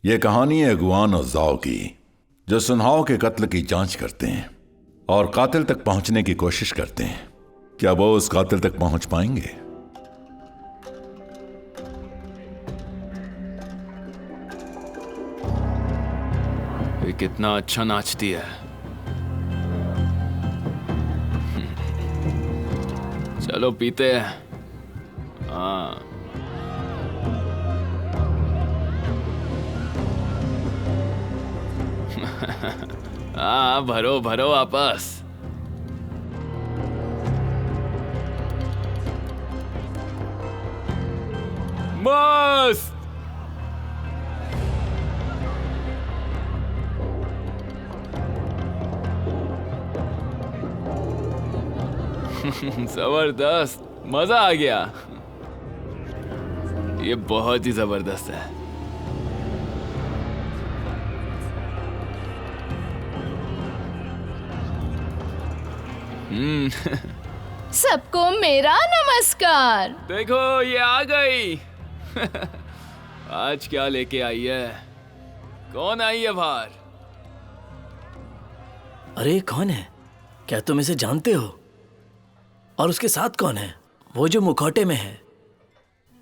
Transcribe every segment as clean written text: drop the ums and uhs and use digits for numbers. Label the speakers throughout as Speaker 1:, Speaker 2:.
Speaker 1: ये कहानी है गुआन और जाओ की, जो सुनहाओ के कत्ल की जांच करते हैं और कातिल तक पहुंचने की कोशिश करते हैं। क्या वो उस कातिल तक पहुंच पाएंगे?
Speaker 2: ये कितना अच्छा नाचती है। चलो पीते हैं। हाँ, हाँ, भरो भरो वापस। बस जबरदस्त, मजा आ गया। ये बहुत ही जबरदस्त है।
Speaker 3: सबको मेरा नमस्कार।
Speaker 2: देखो ये आ गई। आज क्या लेके आई है? कौन आई है बाहर?
Speaker 4: अरे कौन है? क्या तुम इसे जानते हो? और उसके साथ कौन है? वो जो मुखौटे में है।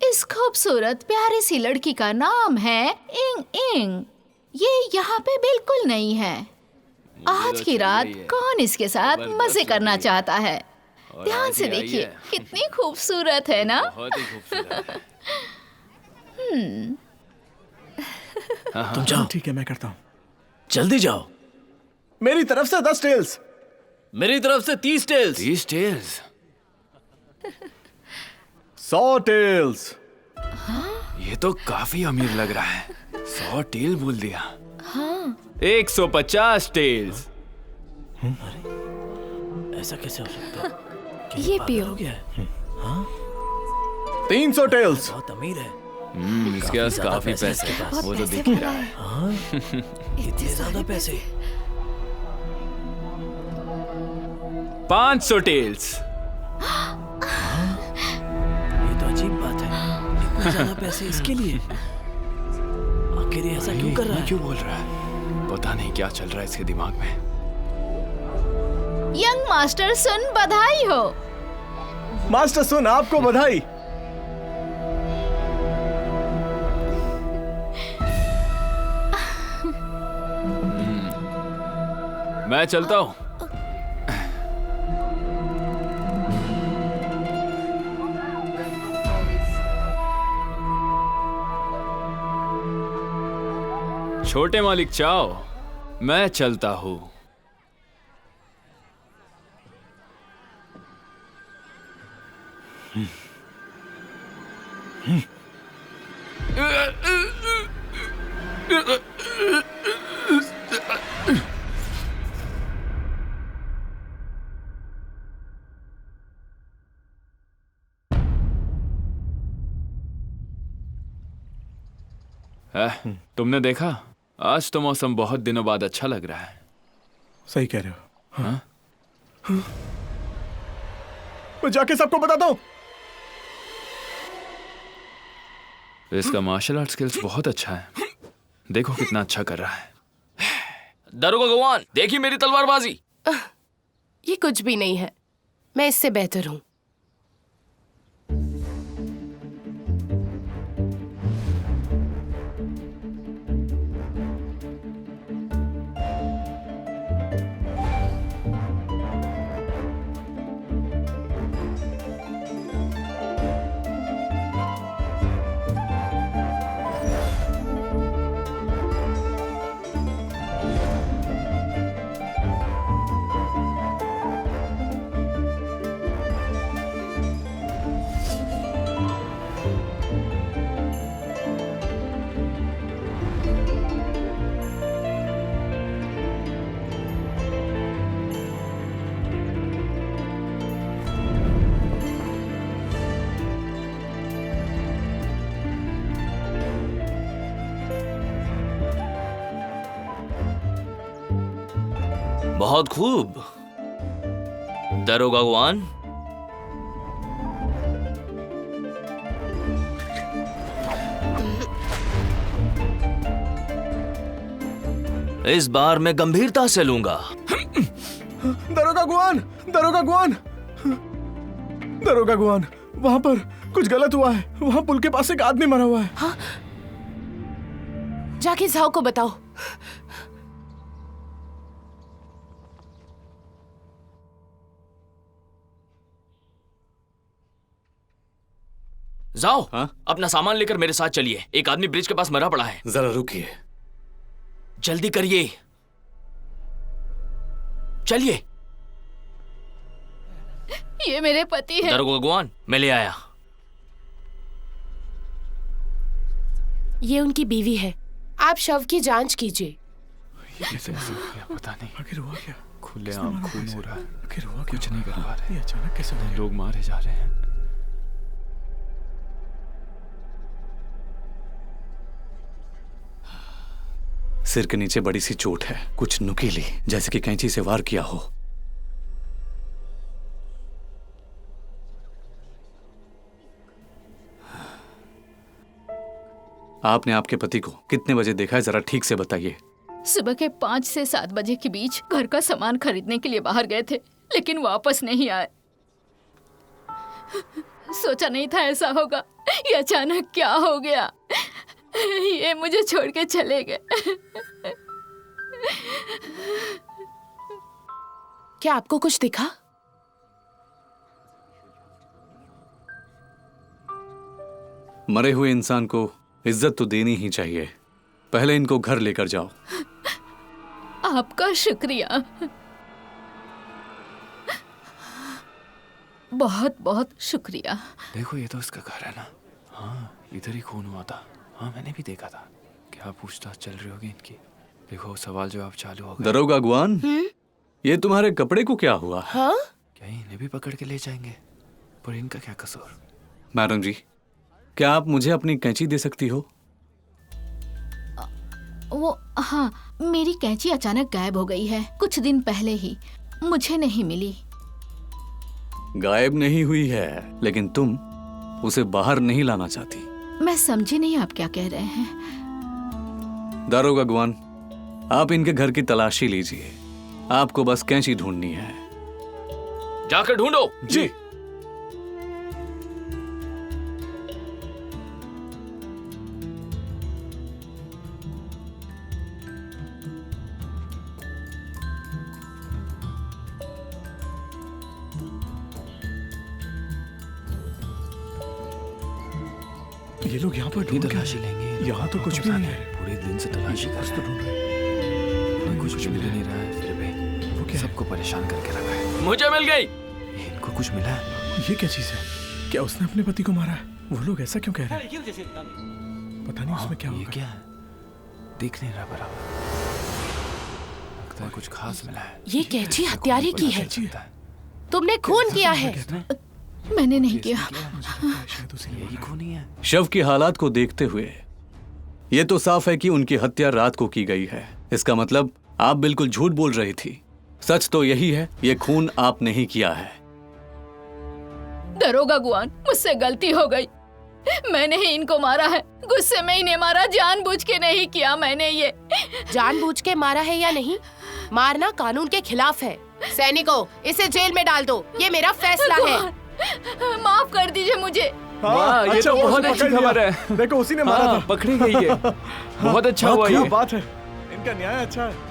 Speaker 3: इस खूबसूरत प्यारी सी लड़की का नाम है इंग इंग। ये यहाँ पे बिल्कुल नहीं है। आज की रात कौन इसके साथ मजे करना चाहता है? ध्यान से देखिए, कितनी खूबसूरत है ना?
Speaker 2: बहुत ही खूबसूरत है।
Speaker 4: तुम जाओ।
Speaker 5: ठीक है, मैं करता हूँ।
Speaker 4: जल्दी जाओ।
Speaker 5: मेरी तरफ से 10 टेल्स।
Speaker 4: मेरी तरफ से 30 टेल्स।
Speaker 2: 30 टेल्स।
Speaker 5: 100 टेल्स।
Speaker 2: ये तो काफी अमीर लग रहा है। 100 टेल बोल दिया। हाँ। 150 टेल्स।
Speaker 4: ऐसा कैसे हो सकता है?
Speaker 3: ये पियो।
Speaker 4: हो गया है? हाँ?
Speaker 5: 300 टेल्स।
Speaker 4: बहुत अमीर है।
Speaker 2: इसके पास
Speaker 4: ज्यादा
Speaker 2: काफी
Speaker 4: पैसे
Speaker 2: पैसे
Speaker 4: इसके
Speaker 2: हैं।
Speaker 4: पास।
Speaker 2: वो तो दिख ही रहा है।
Speaker 4: हाँ? इतने ज्यादा पैसे?
Speaker 2: 500 टेल्स।
Speaker 4: ये तो अजीब बात है। इतने ज्यादा पैसे इसके लिए? आखिर ये ऐसा क्यों कर रहा है?
Speaker 2: क्यों बोल रहा है? पता नहीं क्या चल रहा है इसके दिमाग में।
Speaker 3: यंग मास्टर सुन, बधाई हो।
Speaker 5: मास्टर सुन, आपको बधाई।
Speaker 2: मैं चलता हूँ। छोटे मालिक चाओ, मैं चलता हूँ। तुमने देखा? आज तो मौसम बहुत दिनों बाद अच्छा लग रहा है।
Speaker 5: सही कह रहे हो।
Speaker 2: हाँ?
Speaker 5: मैं जाके सबको बताता हूँ।
Speaker 2: इसका मार्शल आर्ट स्किल्स बहुत अच्छा है। देखो कितना अच्छा कर रहा है।
Speaker 4: दरोगा गवान, देखिए मेरी तलवारबाजी।
Speaker 6: ये कुछ भी नहीं है। मैं इससे बेहतर हूँ।
Speaker 4: बहुत खूब दरोगा गवान। इस बार मैं गंभीरता से लूंगा।
Speaker 5: दरोगा गुआन, दरोगा गुआन, दरोगा गुआन, वहां पर कुछ गलत हुआ है। वहां पुल के पास एक आदमी मरा हुआ है।
Speaker 6: हाँ? जाके झाओ को बताओ।
Speaker 2: जाओ।
Speaker 4: हाँ?
Speaker 2: अपना सामान लेकर मेरे साथ चलिए। एक आदमी ब्रिज के पास मरा पड़ा है।
Speaker 4: जरा रुकिए,
Speaker 2: जल्दी करिए, चलिए।
Speaker 3: ये मेरे पति है।
Speaker 2: दरोगा गुआन, मैं ले आया।
Speaker 6: ये उनकी बीवी है। आप शव की जांच कीजिए।
Speaker 2: ये कैसे ऐसा हो गया पता नहीं।
Speaker 5: आखिर हुआ क्या?
Speaker 2: खुलेआम खून हो रहा है।
Speaker 5: आखिर हुआ क्या?
Speaker 2: कुछ नहीं कर पा रहे।
Speaker 5: ये अचानक कैसे हो गया?
Speaker 2: लोग मारे जा रहे हैं।
Speaker 4: सिर के नीचे बड़ी सी चोट है, कुछ नुकीली, जैसे कि कैंची से वार किया हो। आपने आपके पति को कितने बजे देखा है, जरा ठीक से बताइए।
Speaker 3: सुबह के 5 से 7 बजे के बीच घर का सामान खरीदने के लिए बाहर गए थे, लेकिन वापस नहीं आए। सोचा नहीं था ऐसा होगा। ये अचानक क्या हो गया? ये मुझे छोड़ के चले गए।
Speaker 6: क्या आपको कुछ दिखा?
Speaker 4: मरे हुए इंसान को इज्जत तो देनी ही चाहिए। पहले इनको घर लेकर जाओ।
Speaker 3: आपका शुक्रिया, बहुत बहुत शुक्रिया।
Speaker 2: देखो ये तो उसका घर है ना। हाँ, इधर ही खून हुआ था। हाँ, मैंने भी देखा था। क्या पूछताछ चल रही होगी इनकी। देखो सवाल जवाब चालू हो गए।
Speaker 4: दरोगा गुआन, ये तुम्हारे कपड़े को क्या हुआ?
Speaker 6: हाँ?
Speaker 2: क्या इन्हें भी पकड़ के ले जाएंगे? पर इनका क्या कसूर?
Speaker 4: मैडम जी, क्या आप मुझे अपनी कैंची दे सकती हो?
Speaker 3: वो हाँ, मेरी कैंची अचानक गायब हो गई है कुछ दिन पहले ही। मुझे नहीं मिली।
Speaker 4: गायब नहीं हुई है, लेकिन तुम उसे बाहर नहीं लाना चाहती।
Speaker 3: मैं समझी नहीं आप क्या कह रहे हैं।
Speaker 4: दारोगा गुआन, आप इनके घर की तलाशी लीजिए। आपको बस कैंची ढूंढनी है।
Speaker 2: जाकर ढूंढो।
Speaker 5: जी। ये लोग यहाँ पर ढूंढ
Speaker 2: तलाशी
Speaker 5: के
Speaker 2: लेंगे।
Speaker 5: यहाँ तो कुछ भी नहीं है।
Speaker 2: पूरे दिन से तलाशी कर
Speaker 5: तो ढूंढ रहे
Speaker 2: हैं। कुछ मिल नहीं रहा है। फिर भी
Speaker 5: वो क्या है?
Speaker 2: सबको परेशान करके रखा है। मुझे मिल गई। इनको कुछ मिला है।
Speaker 5: ये क्या चीज है? क्या उसने अपने पति को मारा है? वो लोग ऐसा क्यों कह रहे हैं? पता नहीं उसमें क्या
Speaker 2: ये
Speaker 5: होगा।
Speaker 2: क्या है? दिख नहीं रहा बराबर। लगता है कुछ खास मिला है।
Speaker 6: ये कैंची हत्यारे की है।
Speaker 5: कैंची है?
Speaker 6: तुमने खून किया है।
Speaker 3: मैंने नहीं किया।
Speaker 5: शायद उसी ने
Speaker 2: यही खून ही है।
Speaker 4: शव की हालात को देखते हुए ये तो साफ है कि उनकी हत्या रात को की गई है। इसका मतलब आप बिल्कुल झूठ बोल रही थी। सच तो यही है, ये खून आप नहीं किया है।
Speaker 3: दरोगा गुआन, मुझसे गलती हो गई। मैंने ही इनको मारा है। गुस्से में इन्हें मारा, जानबूझ के नहीं किया मैंने ये।
Speaker 6: जानबूझ के मारा है या नहीं, मारना कानून के खिलाफ है। सैनिकों, इसे जेल में डाल दो। ये मेरा फैसला है।
Speaker 3: माफ कर दीजिए मुझे।
Speaker 5: हाँ,
Speaker 2: ये तो बहुत अच्छी
Speaker 5: पकड़ लिया।
Speaker 2: खबर है।
Speaker 5: देखो उसी ने मारा
Speaker 2: हाँ,
Speaker 5: था।
Speaker 2: पकड़ी गई है। बहुत अच्छा
Speaker 5: हाँ,
Speaker 2: हुआ
Speaker 5: क्या
Speaker 2: ये।
Speaker 5: बात है। इनका न्याय अच्छा है।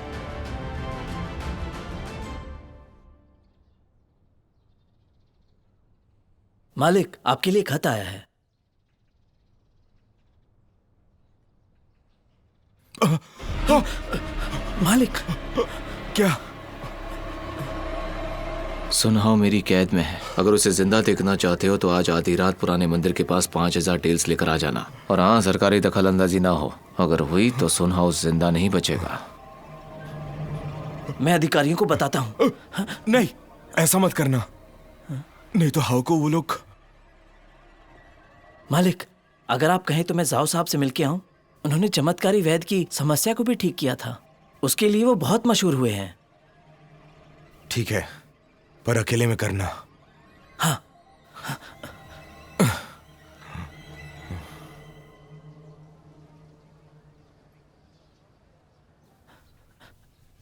Speaker 4: मालिक, आपके लिए खत आया है। मालिक,
Speaker 5: क्या?
Speaker 7: सुनहाओ मेरी कैद में है। अगर उसे जिंदा देखना चाहते हो तो आज आधी रात पुराने मंदिर के पास 5000 टेल्स लेकर आ जाना। और हाँ, सरकारी दखल अंदाजी ना हो। अगर हुई तो सुनहाओ जिंदा नहीं बचेगा।
Speaker 4: मैं अधिकारियों को बताता हूँ।
Speaker 8: नहीं, ऐसा मत करना। नहीं तो हाउ को वो लोग।
Speaker 4: मालिक, अगर आप कहें तो मैं जाओ साहब से मिलके आऊं। उन्होंने चमत्कारी वैद्य की समस्या को भी ठीक किया था। उसके लिए वो बहुत मशहूर हुए हैं।
Speaker 8: ठीक है, पर अकेले में करना।
Speaker 4: हाँ।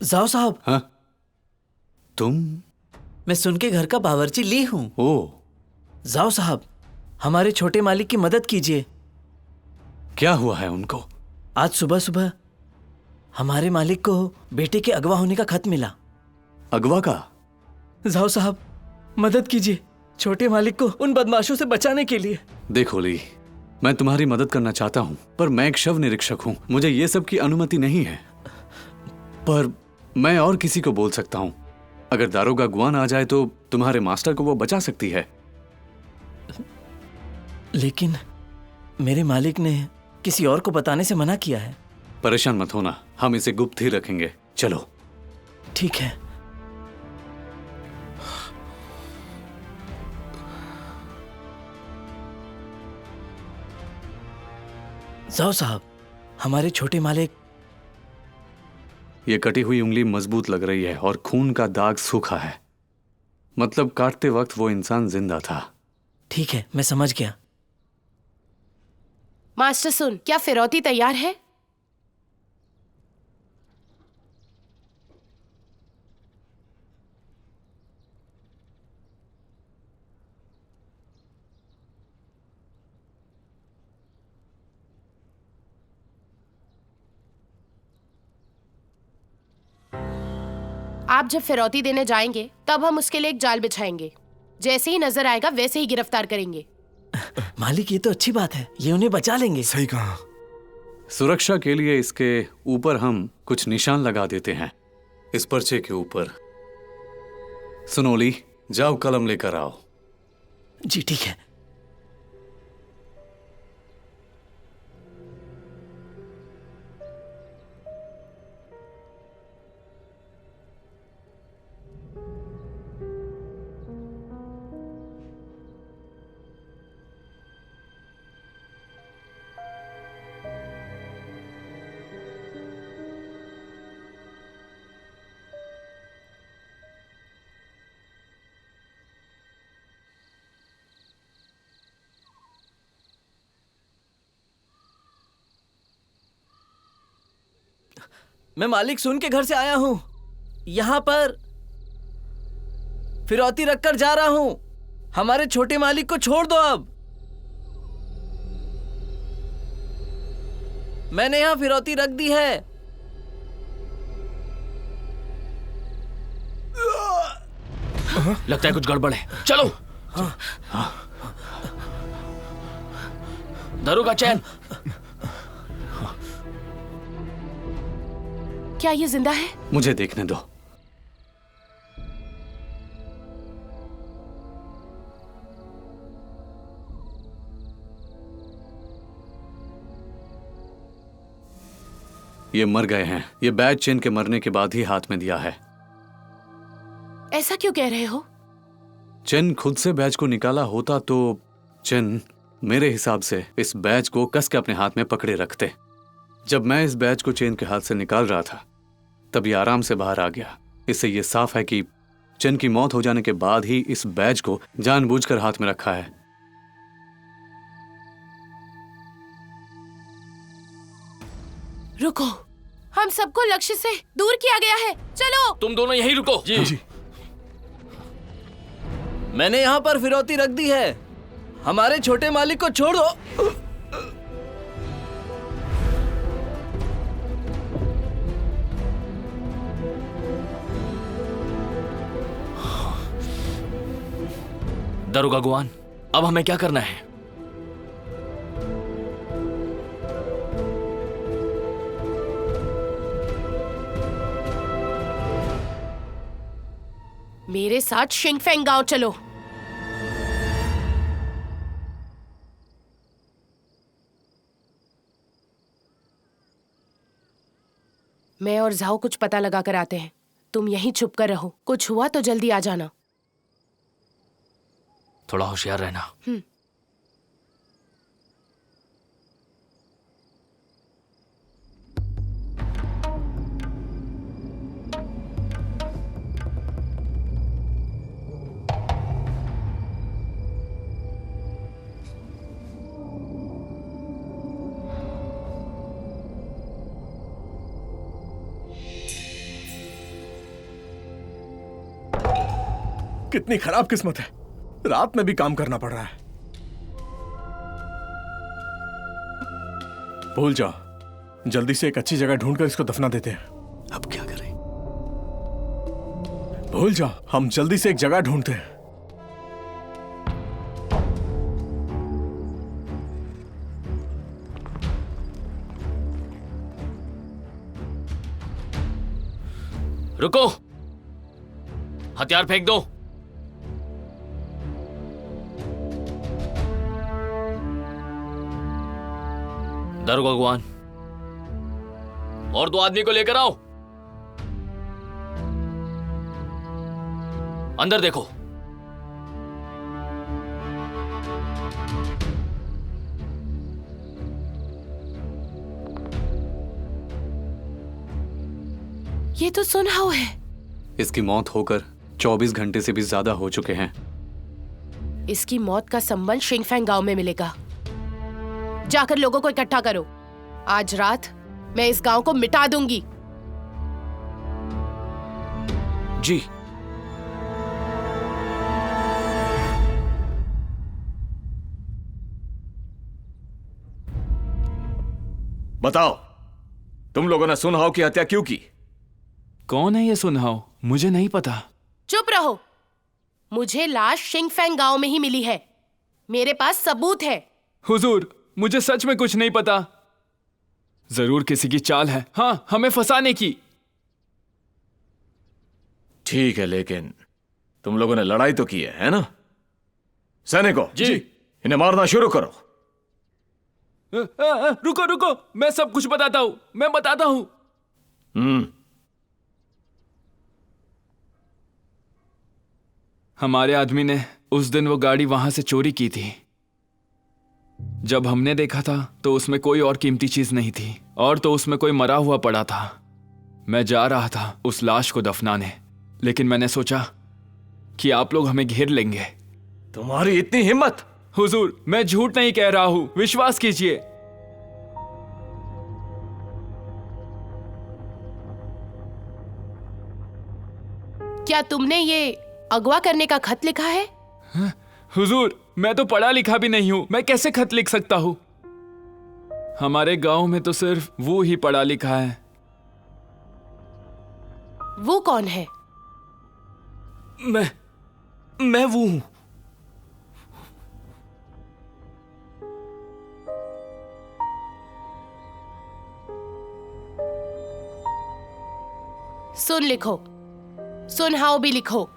Speaker 9: जाओ साहब,
Speaker 4: हाँ? तुम?
Speaker 9: मैं सुन के घर का बावर्ची ली हूँ।
Speaker 4: ओ,
Speaker 9: जाओ साहब, हमारे छोटे मालिक की मदद कीजिए।
Speaker 4: क्या हुआ है उनको?
Speaker 9: आज सुबह सुबह हमारे मालिक को बेटे के अगवा होने का खत मिला।
Speaker 4: अगवा का?
Speaker 9: जाओ साहब, मदद कीजिए छोटे मालिक को उन बदमाशों से बचाने के लिए।
Speaker 4: देखो ली, मैं तुम्हारी मदद करना चाहता हूँ, पर मैं एक शव निरीक्षक हूँ, मुझे ये सब की अनुमति नहीं है। पर मैं और किसी को बोल सकता हूँ। अगर दारोगा गुआन आ जाए तो तुम्हारे मास्टर को वो बचा सकती है।
Speaker 9: लेकिन मेरे मालिक ने किसी और को बताने से मना किया है।
Speaker 4: परेशान मत होना, हम इसे गुप्त ही रखेंगे। चलो।
Speaker 9: ठीक है। जाओ साहब, हमारे छोटे मालिक।
Speaker 4: ये कटी हुई उंगली मजबूत लग रही है और खून का दाग सूखा है, मतलब काटते वक्त वो इंसान जिंदा था।
Speaker 9: ठीक है, मैं समझ गया।
Speaker 6: मास्टर सुन, क्या फिरौती तैयार है? आप जब फिरौती देने जाएंगे तब हम उसके लिए एक जाल बिछाएंगे। जैसे ही नजर आएगा वैसे ही गिरफ्तार करेंगे।
Speaker 9: मालिक, ये तो अच्छी बात है, ये उन्हें बचा लेंगे।
Speaker 8: सही कहा।
Speaker 4: सुरक्षा के लिए इसके ऊपर हम कुछ निशान लगा देते हैं, इस पर्चे के ऊपर। सुनोली, जाओ कलम लेकर आओ।
Speaker 9: जी ठीक है। मैं मालिक सुन के घर से आया हूं। यहां पर फिरौती रखकर जा रहा हूं। हमारे छोटे मालिक को छोड़ दो अब। मैंने यहां फिरौती रख दी है।
Speaker 7: लगता है कुछ गड़बड़ है, चलो। दारोगा चैन,
Speaker 6: क्या ये जिंदा है?
Speaker 4: मुझे देखने दो। ये मर गए हैं। ये बैज चेन के मरने के बाद ही हाथ में दिया है।
Speaker 6: ऐसा क्यों कह रहे हो?
Speaker 4: चेन खुद से बैज को निकाला होता तो चेन मेरे हिसाब से इस बैज को कस के अपने हाथ में पकड़े रखते। जब मैं इस बैज को चेन के हाथ से निकाल रहा था तब ये आराम से बाहर आ गया। इससे ये साफ है कि चेन की मौत हो जाने के बाद ही इस बैज को जानबूझकर हाथ में रखा है।
Speaker 6: रुको, हम सबको लक्ष्य से दूर किया गया है। चलो।
Speaker 7: तुम दोनों यहीं रुको।
Speaker 8: जी।
Speaker 9: मैंने यहां पर फिरौती रख दी है। हमारे छोटे मालिक को छोड़ दो।
Speaker 7: दारोगा गुआन, अब हमें क्या करना है?
Speaker 6: मेरे साथ शिंगफेंग गांव चलो। मैं और जाओ कुछ पता लगा कर आते हैं। तुम यहीं छुप कर रहो। कुछ हुआ तो जल्दी आ जाना।
Speaker 7: थोड़ा होशियार रहना।
Speaker 5: कितनी खराब किस्मत है, रात में भी काम करना पड़ रहा है। भूल जाओ, जल्दी से एक अच्छी जगह ढूंढकर इसको दफना देते हैं।
Speaker 4: अब क्या करें?
Speaker 5: भूल जाओ, हम जल्दी से एक जगह ढूंढते हैं।
Speaker 7: रुको, हथियार फेंक दो। दरोगा गुआन, और 2 आदमी को लेकर आओ। अंदर देखो।
Speaker 6: ये तो सुनहाओ है।
Speaker 4: इसकी मौत होकर 24 घंटे से भी ज्यादा हो चुके हैं।
Speaker 6: इसकी मौत का संबंध शिंगफैंग गांव में मिलेगा। जाकर लोगों को इकट्ठा करो। आज रात मैं इस गांव को मिटा दूंगी।
Speaker 2: जी।
Speaker 8: बताओ, तुम लोगों ने सुनहाओ की हत्या क्यों की?
Speaker 2: कौन है ये सुनहाओ? मुझे नहीं पता।
Speaker 6: चुप रहो। मुझे लाश शिंगफैंग गांव में ही मिली है। मेरे पास सबूत है।
Speaker 2: हुजूर, मुझे सच में कुछ नहीं पता। जरूर किसी की चाल है, हाँ, हमें फंसाने की।
Speaker 8: ठीक है, लेकिन तुम लोगों ने लड़ाई तो की है ना? सैनिकों, जी, इन्हें मारना शुरू करो।
Speaker 2: रुको रुको, मैं सब कुछ बताता हूं, मैं बताता हूं। हमारे आदमी ने उस दिन वो गाड़ी वहां से चोरी की थी। जब हमने देखा था तो उसमें कोई और कीमती चीज नहीं थी, और तो उसमें कोई मरा हुआ पड़ा था। मैं जा रहा था उस लाश को दफनाने, लेकिन मैंने सोचा कि आप लोग हमें घेर लेंगे।
Speaker 8: तुम्हारी इतनी हिम्मत?
Speaker 2: हुजूर, मैं झूठ नहीं कह रहा हूं, विश्वास कीजिए।
Speaker 6: क्या तुमने ये अगवा करने का खत लिखा है?
Speaker 2: हुजूर, मैं तो पढ़ा लिखा भी नहीं हूं, मैं कैसे खत लिख सकता हूं? हमारे गांव में तो सिर्फ वो ही पढ़ा लिखा है।
Speaker 6: वो कौन है?
Speaker 9: मैं वो हूं।
Speaker 6: सुन लिखो, सुनहाओ भी लिखो।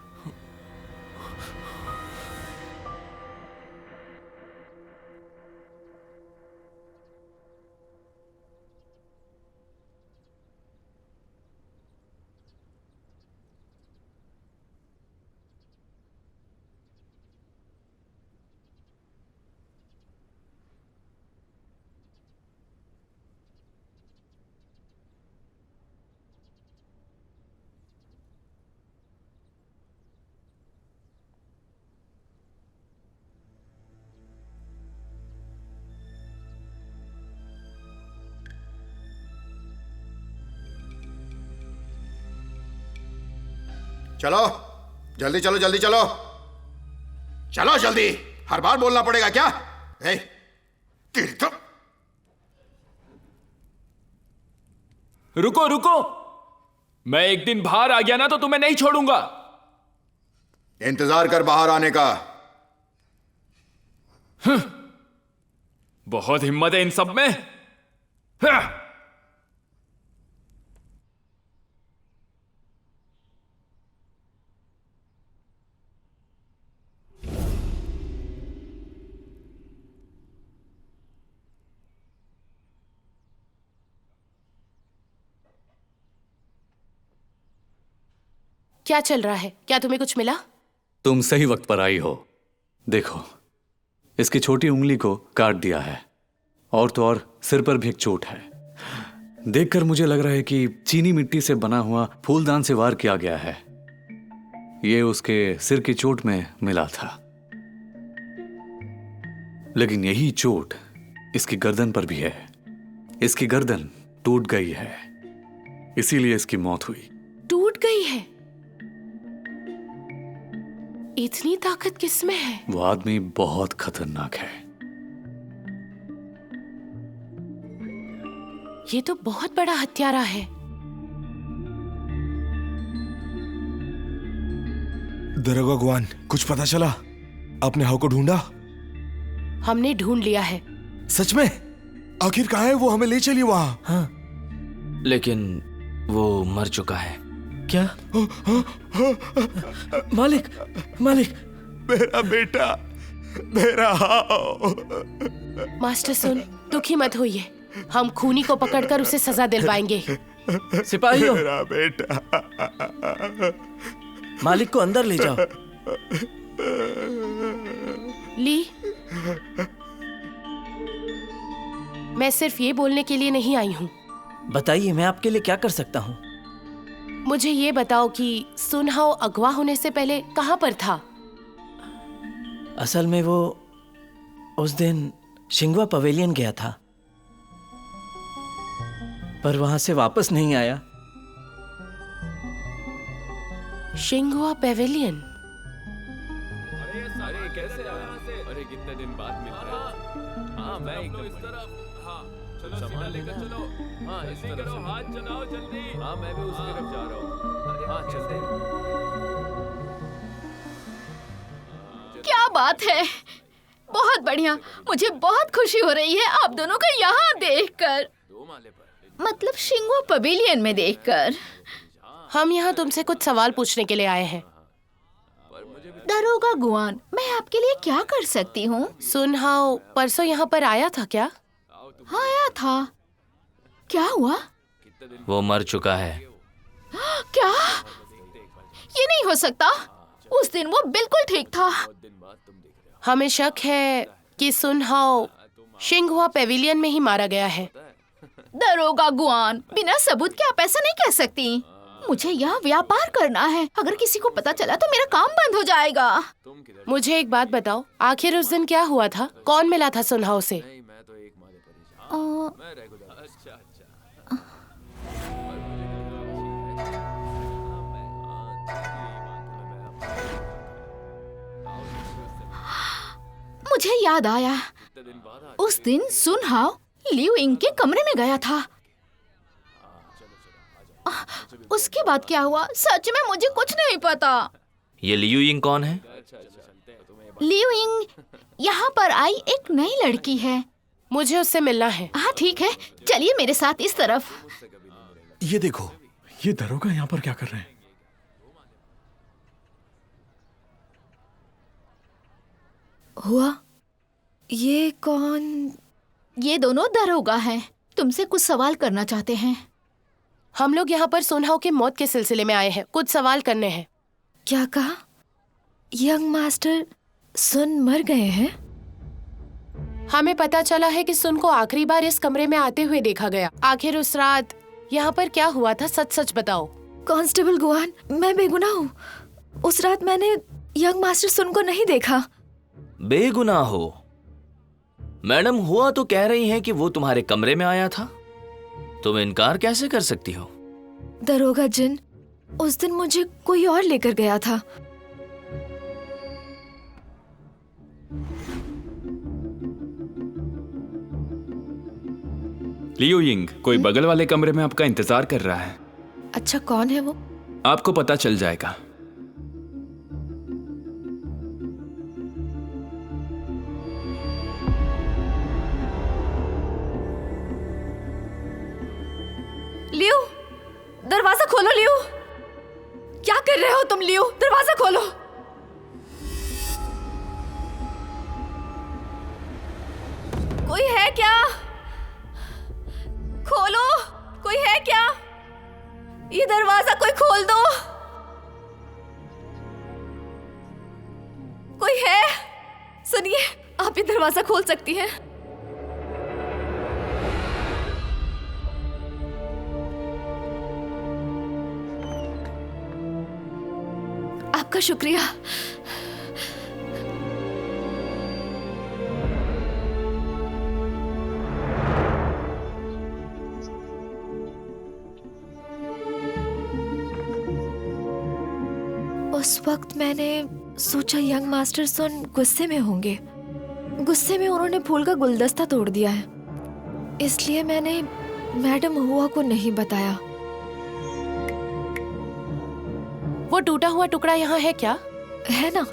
Speaker 10: चलो जल्दी, चलो जल्दी, चलो चलो जल्दी। हर बार बोलना पड़ेगा क्या?
Speaker 2: रुको रुको, मैं एक दिन बाहर आ गया ना तो तुम्हें नहीं छोड़ूंगा।
Speaker 10: इंतजार कर बाहर आने का।
Speaker 2: बहुत हिम्मत है इन सब में।
Speaker 6: क्या चल रहा है? क्या तुम्हें कुछ मिला?
Speaker 4: तुम सही वक्त पर आई हो। देखो, इसकी छोटी उंगली को काट दिया है, और तो और सिर पर भी एक चोट है। देखकर मुझे लग रहा है कि चीनी मिट्टी से बना हुआ फूलदान से वार किया गया है। ये उसके सिर की चोट में मिला था, लेकिन यही चोट इसकी गर्दन पर भी है। इसकी गर्दन टूट गई है, इसीलिए इसकी मौत हुई।
Speaker 6: टूट गई है? इतनी ताकत किसमें है?
Speaker 4: वो आदमी बहुत खतरनाक है।
Speaker 6: ये तो बहुत बड़ा हत्यारा है।
Speaker 5: दरोगा गुआन, कुछ पता चला? आपने हाउ को ढूंढा?
Speaker 6: हमने ढूंढ लिया है।
Speaker 5: सच में? आखिर कहाँ है वो? हमें ले चलिए वहाँ।
Speaker 9: हाँ, लेकिन वो मर चुका है। क्या? मालिक, मालिक,
Speaker 5: मेरा बेटा, मेरा हाउ।
Speaker 6: मास्टर सुन, दुखी मत होइए। हम खूनी को पकड़कर उसे सजा दिलवाएंगे।
Speaker 9: सिपाहियों,
Speaker 5: मेरा बेटा।
Speaker 9: मालिक को अंदर ले जाओ।
Speaker 6: ली, मैं सिर्फ ये बोलने के लिए नहीं आई हूँ।
Speaker 9: बताइए, मैं आपके लिए क्या कर सकता हूँ?
Speaker 6: मुझे ये बताओ कि सुनहाओ अगवा होने से पहले कहाँ पर था?
Speaker 9: असल में वो उस दिन शिंगवा पवेलियन गया था, पर वहां से वापस नहीं आया।
Speaker 6: शिंगवा पेविलियन?
Speaker 2: अरे कैसे? अरे कितने दिन बाद मिल रहे हैं। हाँ, मैं एकदम इस तरफ। हाँ, चलो सामान लेकर चलो। हाँ, इस तरफ हाथ चलाओ जल्दी। हाँ, मैं भी उस तरफ जा रहा हूँ। हाँ, चलते हैं।
Speaker 3: क्या बात है, बहुत बढ़िया। मुझे बहुत खुशी हो रही है आप दोनों को यहाँ देखकर। मतलब शिंगवा पवेलियन में देखकर।
Speaker 6: हम यहाँ तुमसे कुछ सवाल पूछने के लिए आए हैं।
Speaker 3: दरोगा गुआन, मैं आपके लिए क्या कर सकती हूँ?
Speaker 6: सुनहाओ परसों यहाँ पर आया था क्या?
Speaker 3: हाँ, आया था। क्या हुआ?
Speaker 9: वो मर चुका है।
Speaker 3: क्या? ये नहीं हो सकता। उस दिन वो बिल्कुल ठीक था।
Speaker 6: हमें शक है कि सुनहाओ शिंगवा पेविलियन में ही मारा गया है।
Speaker 3: दरोगा गुआन, बिना सबूत के आप ऐसा नहीं कह सकती। मुझे यहाँ व्यापार करना है। अगर किसी को पता चला तो मेरा काम बंद हो जाएगा।
Speaker 6: मुझे एक बात बताओ, आखिर उस दिन क्या हुआ था? कौन मिला था सुनहाओ से?
Speaker 3: मुझे याद आया, उस दिन सुनहाओ लियू इंग के कमरे में गया था। उसके बाद क्या हुआ? सच में मुझे कुछ नहीं पता।
Speaker 9: ये लियू यिंग कौन है?
Speaker 3: लियू इंग यहाँ पर आई एक नई लड़की है।
Speaker 6: मुझे उससे मिलना है।
Speaker 3: हाँ ठीक है, चलिए मेरे साथ इस तरफ।
Speaker 5: ये देखो, ये दरोगा यहाँ पर क्या कर रहे हैं?
Speaker 3: हुआ? ये कौन? ये दोनों दरोगा हैं। तुमसे कुछ सवाल करना चाहते हैं।
Speaker 6: हम लोग यहाँ पर सुनहाओ के मौत के सिलसिले में आए हैं। कुछ सवाल करने हैं।
Speaker 3: क्या कहा? यंग मास्टर सुन मर गए हैं?
Speaker 6: हमें पता चला है कि सुन को आखिरी बार इस कमरे में आते हुए देखा गया। आखिर उस रात यहाँ पर क्या हुआ था? सच सच बताओ।
Speaker 3: कांस्टेबल गुआन, मैं बेगुनाह हूँ। उस रात मैंने यंग मास्टर सुन को नहीं देखा।
Speaker 9: बेगुनाह हो? मैडम, हुआ तो कह रही हैं कि वो तुम्हारे कमरे में आया था। तुम इनकार कैसे कर सकती हो?
Speaker 3: दरोगा जिन, उस दिन मुझे कोई और लेकर गया था।
Speaker 2: लियू यिंग कोई बगल वाले कमरे में आपका इंतजार कर रहा है।
Speaker 3: अच्छा, कौन है वो?
Speaker 2: आपको पता चल जाएगा।
Speaker 3: लियू, दरवाजा खोलो। लियू, क्या कर रहे हो तुम? लियू, दरवाजा खोलो। कोई है क्या? खोलो, कोई है क्या? ये दरवाजा कोई खोल दो। कोई है? सुनिए, आप ये दरवाजा खोल सकती हैं। आपका शुक्रिया। उस वक्त मैंने
Speaker 11: सोचा यंग मास्टर सुन गुस्से में होंगे। गुस्से में उन्होंने फूल का गुलदस्ता तोड़ दिया है, इसलिए मैंने मैडम हुआ को नहीं बताया।
Speaker 6: वो टूटा हुआ टुकड़ा यहाँ है क्या?
Speaker 11: है ना।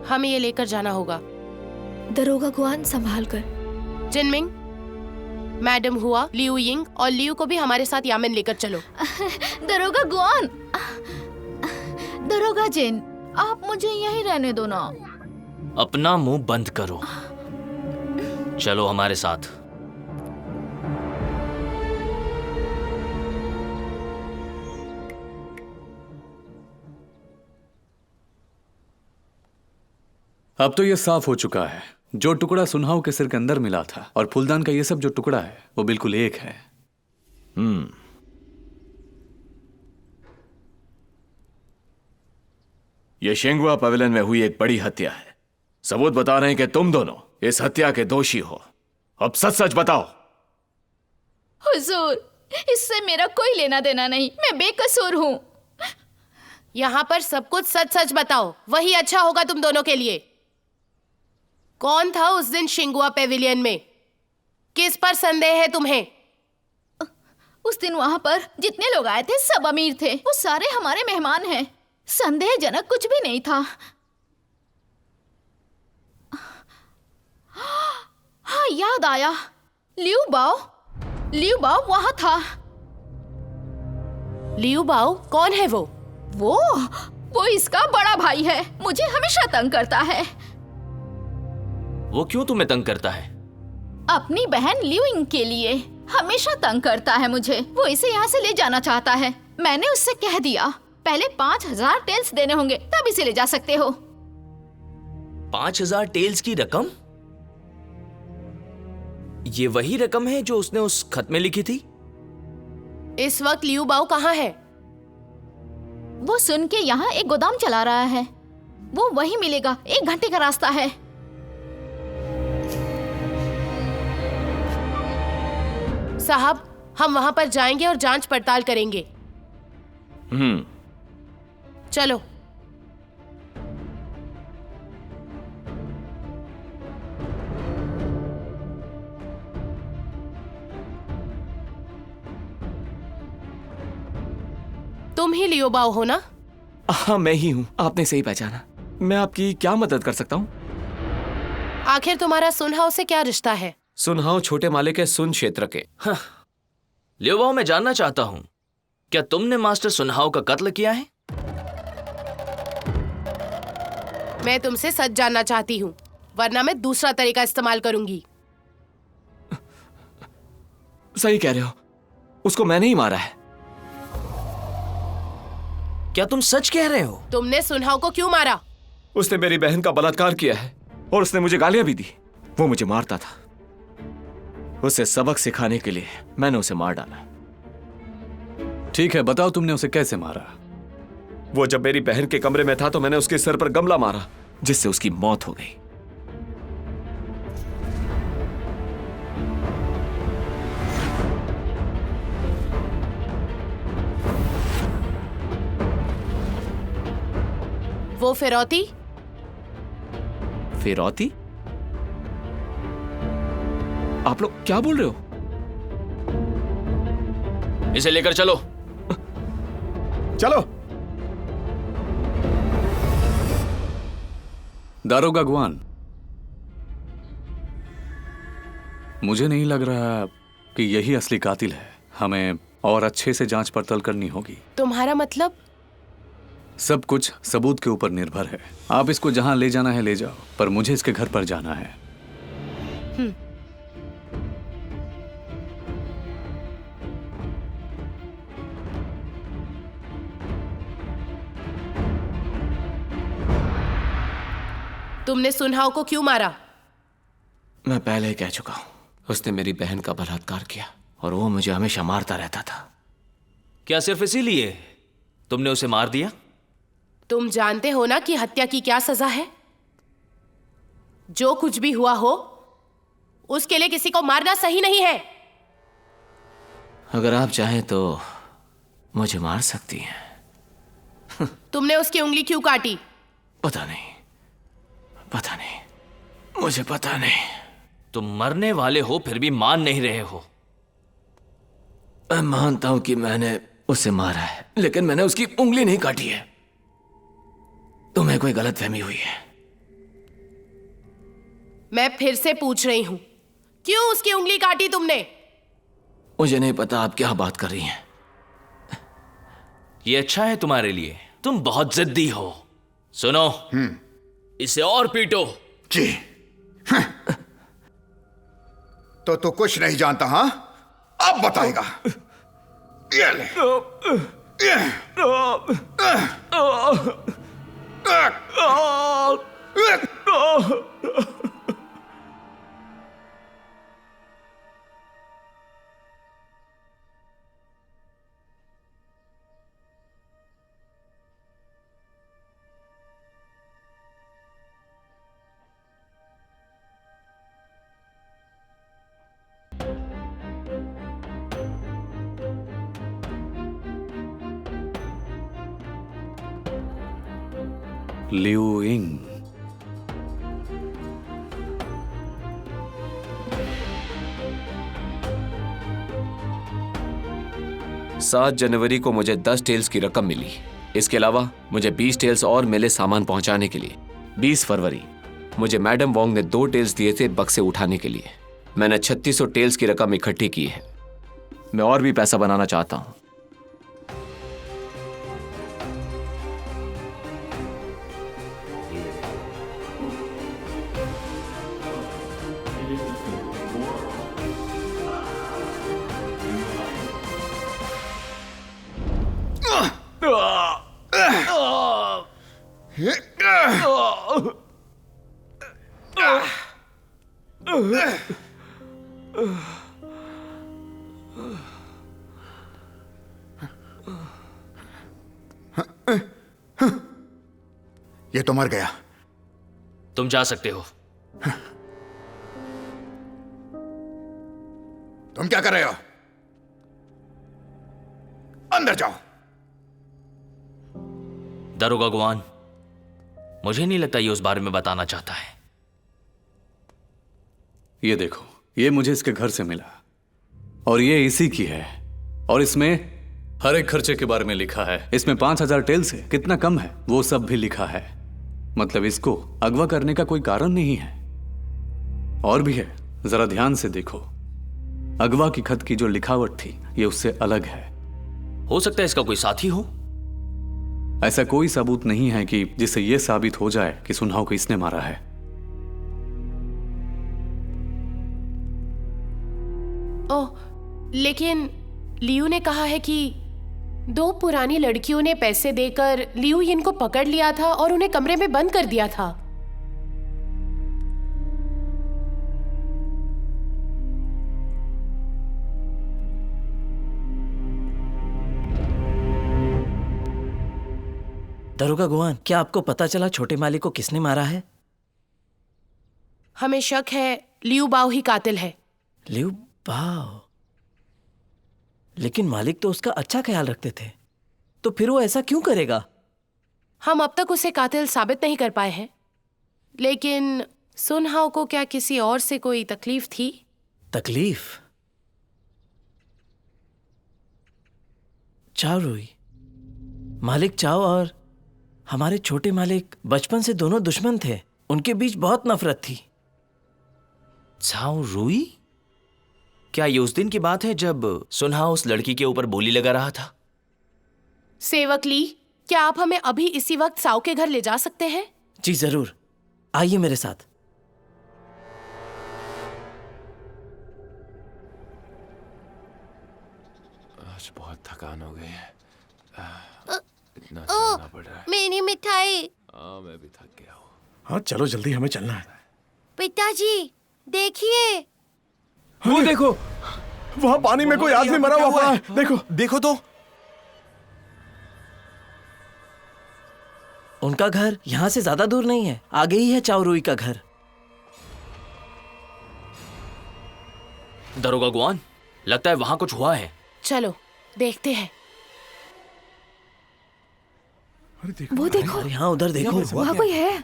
Speaker 6: हमें ये लेकर जाना होगा।
Speaker 11: दरोगा गुआन संभाल कर।
Speaker 6: जिनमिंग, मैडम हुआ, लियू यिंग और लियू को भी हमारे साथ यामेन लेकर चलो।
Speaker 3: दरोगा गुआन, दरोगा जिन, आप मुझे यहीं रहने दो ना।
Speaker 9: अपना मुंह बंद करो, चलो हमारे साथ।
Speaker 4: अब तो ये साफ हो चुका है, जो टुकड़ा सुनहाव के सिर के अंदर मिला था और फूलदान का ये सब जो टुकड़ा है वो बिल्कुल एक है।
Speaker 8: ये शेंगुआ पवेलियन में हुई एक बड़ी हत्या है। सबूत बता रहे हैं कि तुम दोनों इस हत्या के दोषी हो। अब सच सच बताओ।
Speaker 3: हुजूर, इससे मेरा कोई लेना देना नहीं, मैं बेकसूर हूँ।
Speaker 6: यहाँ पर सब कुछ सच सच बताओ, वही अच्छा होगा तुम दोनों के लिए। कौन था उस दिन शिंगुआ पेविलियन में? किस पर संदेह है तुम्हें?
Speaker 3: उस दिन वहां पर जितने लोग आए थे सब अमीर थे, वो सारे हमारे मेहमान हैं। संदेहजनक कुछ भी नहीं था। हाँ, याद आया, लियू बाओ वहां था।
Speaker 6: लियू बाओ कौन है वो?
Speaker 3: वो इसका बड़ा भाई है, मुझे हमेशा तंग करता है।
Speaker 9: वो क्यों तुम्हें तंग करता है?
Speaker 3: अपनी बहन लियूइंग के लिए हमेशा तंग करता है मुझे। वो इसे यहाँ से ले जाना चाहता है। मैंने उससे कह दिया पहले 5000 टेल्स देने होंगे, तब इसे ले जा सकते हो।
Speaker 9: 5000 टेल्स की रकम? ये वही रकम है जो उसने उस खत में लिखी थी?
Speaker 6: इस वक्त लियू बाओ कहाँ है?
Speaker 3: वो सुन के यहाँ एक गोदाम चला रहा है। वो वही मिलेगा, 1 घंटे का रास्ता है।
Speaker 6: साहब, हम वहां पर जाएंगे और जांच पड़ताल करेंगे। चलो। तुम ही लियो बाओ हो ना?
Speaker 7: हाँ, मैं ही हूँ। आपने सही पहचाना। मैं आपकी क्या मदद कर सकता हूँ?
Speaker 6: आखिर तुम्हारा सुनहाव से क्या रिश्ता है?
Speaker 7: सुनहाव छोटे माले के सुन क्षेत्र के।
Speaker 9: हाँ। लियो बाओ, मैं जानना चाहता हूँ, क्या तुमने मास्टर सुनहाव का कत्ल किया है?
Speaker 6: मैं तुमसे सच जानना चाहती हूँ, वरना मैं दूसरा तरीका इस्तेमाल करूंगी।
Speaker 7: सही कह रहे हो, उसको मैंने ही मारा है।
Speaker 9: क्या तुम सच कह रहे हो?
Speaker 6: तुमने सुनहाव को क्यों मारा?
Speaker 7: उसने मेरी बहन का बलात्कार किया है और उसने मुझे गालियां भी दी। वो मुझे मारता था। उसे सबक सिखाने के लिए मैंने उसे मार डाला।
Speaker 4: ठीक है, बताओ तुमने उसे कैसे मारा?
Speaker 7: वो जब मेरी बहन के कमरे में था तो मैंने उसके सर पर गमला मारा, जिससे उसकी मौत हो गई।
Speaker 6: वो फिरौती?
Speaker 7: फिरौती? आप लोग क्या बोल रहे हो?
Speaker 9: इसे लेकर चलो।
Speaker 5: चलो।
Speaker 4: दारोगा गुआन, मुझे नहीं लग रहा कि यही असली कातिल है। हमें और अच्छे से जांच पड़ताल करनी होगी।
Speaker 6: तुम्हारा मतलब?
Speaker 4: सब कुछ सबूत के ऊपर निर्भर है। आप इसको जहां ले जाना है ले जाओ, पर मुझे इसके घर पर जाना है।
Speaker 6: तुमने सुनहाव को क्यों मारा?
Speaker 7: मैं पहले ही कह चुका हूं, उसने मेरी बहन का बलात्कार किया और वो मुझे हमेशा मारता रहता था।
Speaker 9: क्या सिर्फ इसीलिए तुमने उसे मार दिया?
Speaker 6: तुम जानते हो ना कि हत्या की क्या सजा है? जो कुछ भी हुआ हो, उसके लिए किसी को मारना सही नहीं है।
Speaker 7: अगर आप चाहें तो मुझे मार सकती हैं।
Speaker 6: तुमने उसकी उंगली क्यों काटी?
Speaker 7: पता नहीं, मुझे पता नहीं।
Speaker 9: तुम मरने वाले हो फिर भी मान नहीं रहे हो।
Speaker 7: मैं मानता हूं कि मैंने उसे मारा है, लेकिन मैंने उसकी उंगली नहीं काटी है। तुम्हें कोई गलतफहमी हुई है।
Speaker 6: मैं फिर से पूछ रही हूं, क्यों उसकी उंगली काटी तुमने?
Speaker 7: मुझे नहीं पता आप क्या बात कर रही हैं।
Speaker 9: ये अच्छा है तुम्हारे लिए, तुम बहुत जिद्दी हो। सुनो, इसे और पीटो।
Speaker 10: जी। तो तू कुछ नहीं जानता, हाँ? अब बताएगा। ये ले।
Speaker 4: लियू इंग।
Speaker 7: 7 जनवरी को मुझे 10 टेल्स की रकम मिली। इसके अलावा मुझे 20 टेल्स और मिले सामान पहुंचाने के लिए। 20 फरवरी मुझे मैडम वोंग ने 2 टेल्स दिए थे बक्से उठाने के लिए। मैंने 3600 टेल्स की रकम इकट्ठी की है। मैं और भी पैसा बनाना चाहता हूं।
Speaker 10: ये तो मर गया।
Speaker 9: तुम जा सकते हो।
Speaker 10: तुम क्या कर रहे हो? अंदर जाओ।
Speaker 9: दरोगा गुआन, मुझे नहीं लगता ये उस बारे में बताना चाहता है।
Speaker 4: ये देखो, ये मुझे इसके घर से मिला और ये इसी की है। और इसमें हर एक खर्चे के बारे में लिखा है। इसमें 5000 टेल्स है, कितना कम है वो सब भी लिखा है। मतलब इसको अगवा करने का कोई कारण नहीं है। और भी है, जरा ध्यान से देखो। अगवा की खत की जो लिखावट थी ये उससे अलग है।
Speaker 9: हो सकता है इसका कोई साथी हो।
Speaker 4: ऐसा कोई सबूत नहीं है कि जिससे यह साबित हो जाए कि सुनहाओ को इसने मारा है।
Speaker 6: ओह, लेकिन लियू ने कहा है कि 2 पुरानी लड़कियों ने पैसे देकर लियू यिन को पकड़ लिया था और उन्हें कमरे में बंद कर दिया था।
Speaker 12: दरोगा गुआन, क्या आपको पता चला छोटे मालिक को किसने मारा है?
Speaker 6: हमें शक है लियू बाओ ही कातिल है।
Speaker 12: लियू बाओ? लेकिन मालिक तो उसका अच्छा ख्याल रखते थे, तो फिर वो ऐसा क्यों करेगा?
Speaker 6: हम अब तक उसे कातिल साबित नहीं कर पाए हैं, लेकिन सुनहाओ को क्या किसी और से कोई तकलीफ थी?
Speaker 12: तकलीफ? चाओ रुई, मालिक चाओ और हमारे छोटे मालिक बचपन से दोनों दुश्मन थे। उनके बीच बहुत नफरत थी।
Speaker 9: चाओ रुई? क्या ये उस दिन की बात है जब सुनहाओ उस लड़की के ऊपर बोली लगा रहा था?
Speaker 6: सेवक ली, क्या आप हमें अभी इसी वक्त साओ के घर ले जा सकते हैं?
Speaker 12: जी जरूर, आइए मेरे साथ।
Speaker 13: आज बहुत थकान हो गई है। इतना चलना पड़ रहा है।
Speaker 14: मेरी मिठाई।
Speaker 13: हाँ, मैं भी थक गया हूँ।
Speaker 5: हाँ चलो जल्दी, हमें चलना है।
Speaker 14: पिताजी देखिए,
Speaker 5: वो देखो, वहां पानी में कोई आदमी मरा हुआ है। देखो
Speaker 13: देखो तो।
Speaker 12: उनका घर यहाँ से ज्यादा दूर नहीं है, आगे ही है चाओ रुई का घर।
Speaker 9: दरोगा गुआन, लगता है वहां कुछ हुआ है।
Speaker 6: चलो देखते हैं।
Speaker 11: वो देखो,
Speaker 12: यहाँ उधर देखो,
Speaker 11: वहाँ कोई है,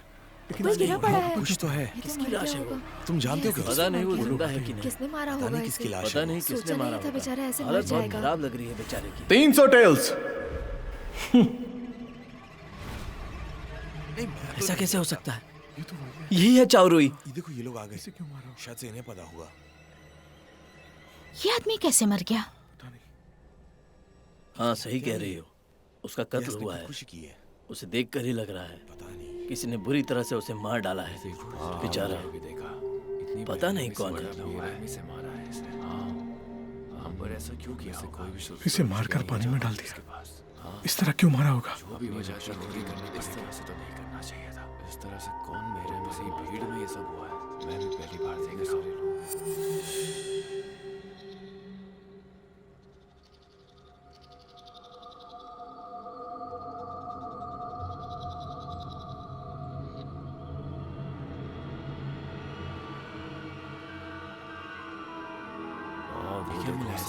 Speaker 11: कोई गिरा पड़ा है।
Speaker 5: कुछ तो है।
Speaker 12: किसकी लाश है वो?
Speaker 5: तुम जानते हो क्या?
Speaker 12: पता नहीं वो जिंदा है कि नहीं।
Speaker 11: किसने मारा होगा
Speaker 5: किसकी
Speaker 11: इसे?
Speaker 5: लाश
Speaker 12: पता
Speaker 5: है?
Speaker 12: नहीं किसने
Speaker 11: सोचा
Speaker 12: मारा
Speaker 11: नहीं था
Speaker 12: होगा।
Speaker 11: बेचारा ऐसे मर
Speaker 12: हालत बहुत
Speaker 11: जाएगा।
Speaker 12: खराब लग रही है बेचारे की।
Speaker 5: 300 टेल्स।
Speaker 12: ऐसा कैसे हो सकता है? यही है चाओ रुई।
Speaker 5: देखो ये लोग आ गए। क्यों मारा? शायद से इन्हें पता होगा।
Speaker 3: ये आदमी कैसे मर गया?
Speaker 12: हाँ सही कह रही हो, उसका कत्ल हुआ है।
Speaker 5: खुशी की है।
Speaker 12: उसे देखकर ही लग रहा है किसी ने बुरी तरह से उसे मार डाला है। बेचारा, पता नहीं कौन है।
Speaker 5: इसे मारकर पानी में डाल दिया। इस तरह क्यों मारा होगा?
Speaker 13: इस तरह से कौन मेरे में से भीड़ में ये सब हुआ है? मैं भी पहली बार देखे सारे लोग।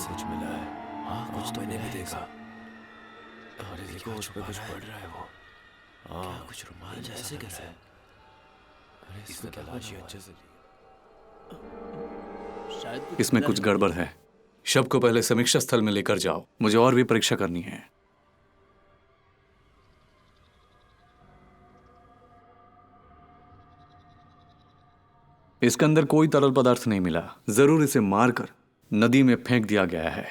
Speaker 13: कुछ मिला है। हाँ कुछ तो मैंने भी देखा। अरे देखो उस पे कुछ पड़ रहा है वो। हाँ कुछ रुमाल जैसे कैसे? अरे इसमें तलाशी अच्छे से ली।
Speaker 4: इसमें कुछ गड़बड़ है। शव को पहले समीक्षा स्थल में लेकर जाओ, मुझे और भी परीक्षा करनी है। इसके अंदर कोई तरल पदार्थ नहीं मिला। जरूर इसे मारकर नदी में फेंक दिया गया है।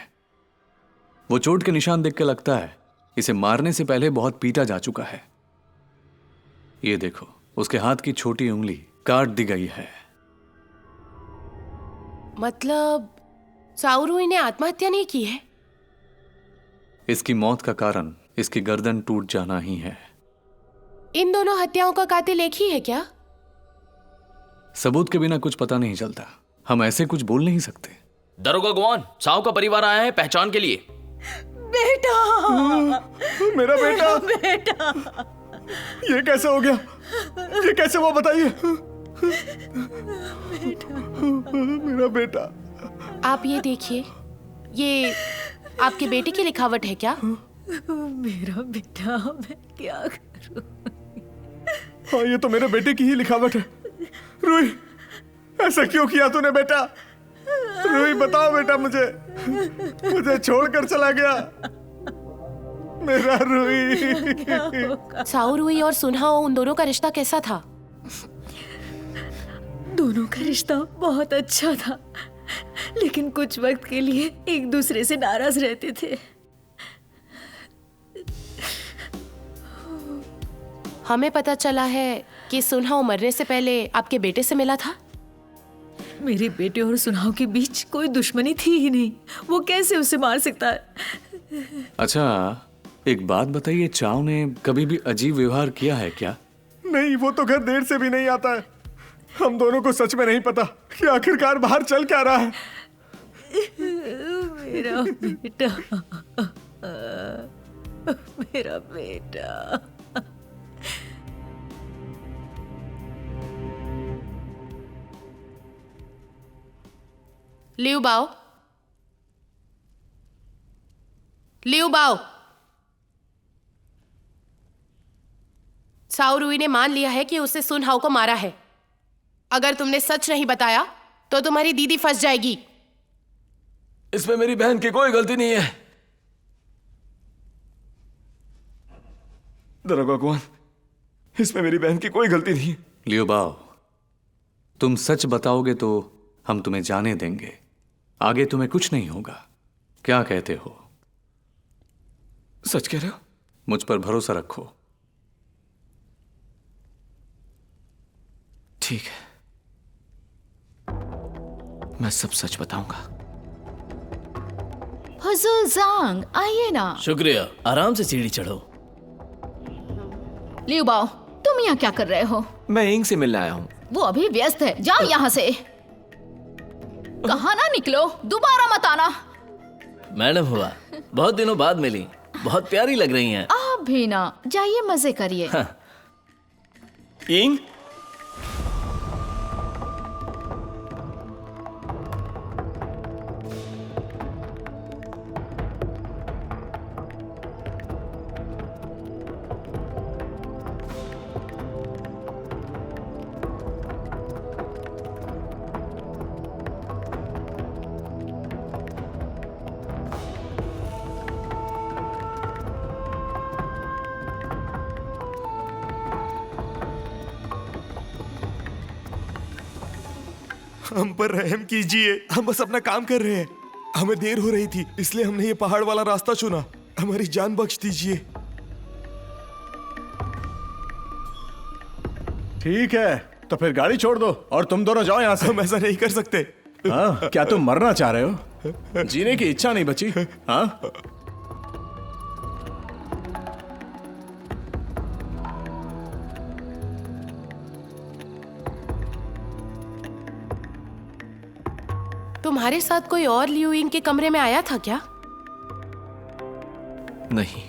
Speaker 4: वो चोट के निशान देख के लगता है इसे मारने से पहले बहुत पीटा जा चुका है। ये देखो, उसके हाथ की छोटी उंगली काट दी गई है।
Speaker 6: मतलब चाओ रुई ने आत्महत्या नहीं की है?
Speaker 4: इसकी मौत का कारण इसकी गर्दन टूट जाना ही है।
Speaker 6: इन दोनों हत्याओं का कातिल एक ही है क्या?
Speaker 4: सबूत के बिना कुछ पता नहीं चलता। हम ऐसे कुछ बोल नहीं सकते।
Speaker 9: दरोगा गुआन, चाओ का परिवार आया है पहचान के लिए।
Speaker 14: बेटा,
Speaker 5: मेरा बेटा,
Speaker 14: बेटा,
Speaker 5: ये कैसे हो गया? ये कैसे हुआ बताइए? मेरा बेटा।
Speaker 6: आप ये देखिए, ये आपके बेटे की लिखावट है क्या?
Speaker 14: मेरा बेटा, मैं क्या करूं?
Speaker 5: हाँ ये तो मेरे बेटे की ही लिखावट है। रुई, ऐसा क्यों किया तूने बेटा? रुई बताओ बेटा, मुझे छोड़कर चला गया मेरा रुई।
Speaker 6: चाओ रुई और सुनहाओ, उन दोनों का रिश्ता कैसा था?
Speaker 14: दोनों का रिश्ता बहुत अच्छा था, लेकिन कुछ वक्त के लिए एक दूसरे से नाराज रहते थे।
Speaker 6: हमें पता चला है कि सुनहाओ मरने से पहले आपके बेटे से मिला था।
Speaker 14: मेरे बेटे और सुनहाओ के बीच कोई दुश्मनी थी ही नहीं। वो कैसे उसे मार सकता है?
Speaker 4: अच्छा एक बात बताइए, चाओ ने कभी भी अजीब व्यवहार किया है क्या?
Speaker 5: नहीं, वो तो घर देर से भी नहीं आता है। हम दोनों को सच में नहीं पता कि आखिरकार बाहर चल क्या रहा है।
Speaker 14: मेरा बेटा, मेरा बेटा।
Speaker 6: लियू बाओ, लियू बाओ, चाओ रुई ने मान लिया है कि उसने सुनहाओ को मारा है। अगर तुमने सच नहीं बताया तो तुम्हारी दीदी फंस जाएगी।
Speaker 13: इसमें मेरी बहन की कोई गलती नहीं है। दरोगा गुआन, इसमें मेरी बहन की कोई गलती नहीं है।
Speaker 4: लियो बाओ, तुम सच बताओगे तो हम तुम्हें जाने देंगे। आगे तुम्हें कुछ नहीं होगा। क्या कहते हो?
Speaker 13: सच कह रहे हो?
Speaker 4: मुझ पर भरोसा रखो।
Speaker 7: ठीक है, मैं सब सच बताऊंगा।
Speaker 3: हुजूर जांग, आइए ना।
Speaker 12: शुक्रिया, आराम से सीढ़ी चढ़ो।
Speaker 3: लियू बाओ, तुम यहाँ क्या कर रहे हो?
Speaker 7: मैं इंग से मिलने आया हूँ।
Speaker 3: वो अभी व्यस्त है, जाओ यहाँ से। कहा ना निकलो, दोबारा मत आना।
Speaker 12: मैडम हुआ, बहुत दिनों बाद मिली, बहुत प्यारी लग रही हैं।
Speaker 3: आप भी ना, जाइए मजे करिए।
Speaker 12: हाँ,
Speaker 15: इंग,
Speaker 5: हम पर रहम कीजिए, हम बस अपना काम कर रहे हैं। हमें देर हो रही थी, इसलिए हमने ये पहाड़ वाला रास्ता चुना। हमारी जान बख्श दीजिए।
Speaker 8: ठीक है, तो फिर गाड़ी छोड़ दो और तुम दोनों जाओ यहाँ से।
Speaker 5: हम ऐसा नहीं कर सकते।
Speaker 8: हाँ, क्या तुम मरना चाह रहे हो? जीने की इच्छा नहीं बची? हाँ?
Speaker 6: तुम्हारे साथ कोई और लियू यिंग के कमरे में आया था क्या?
Speaker 7: नहीं,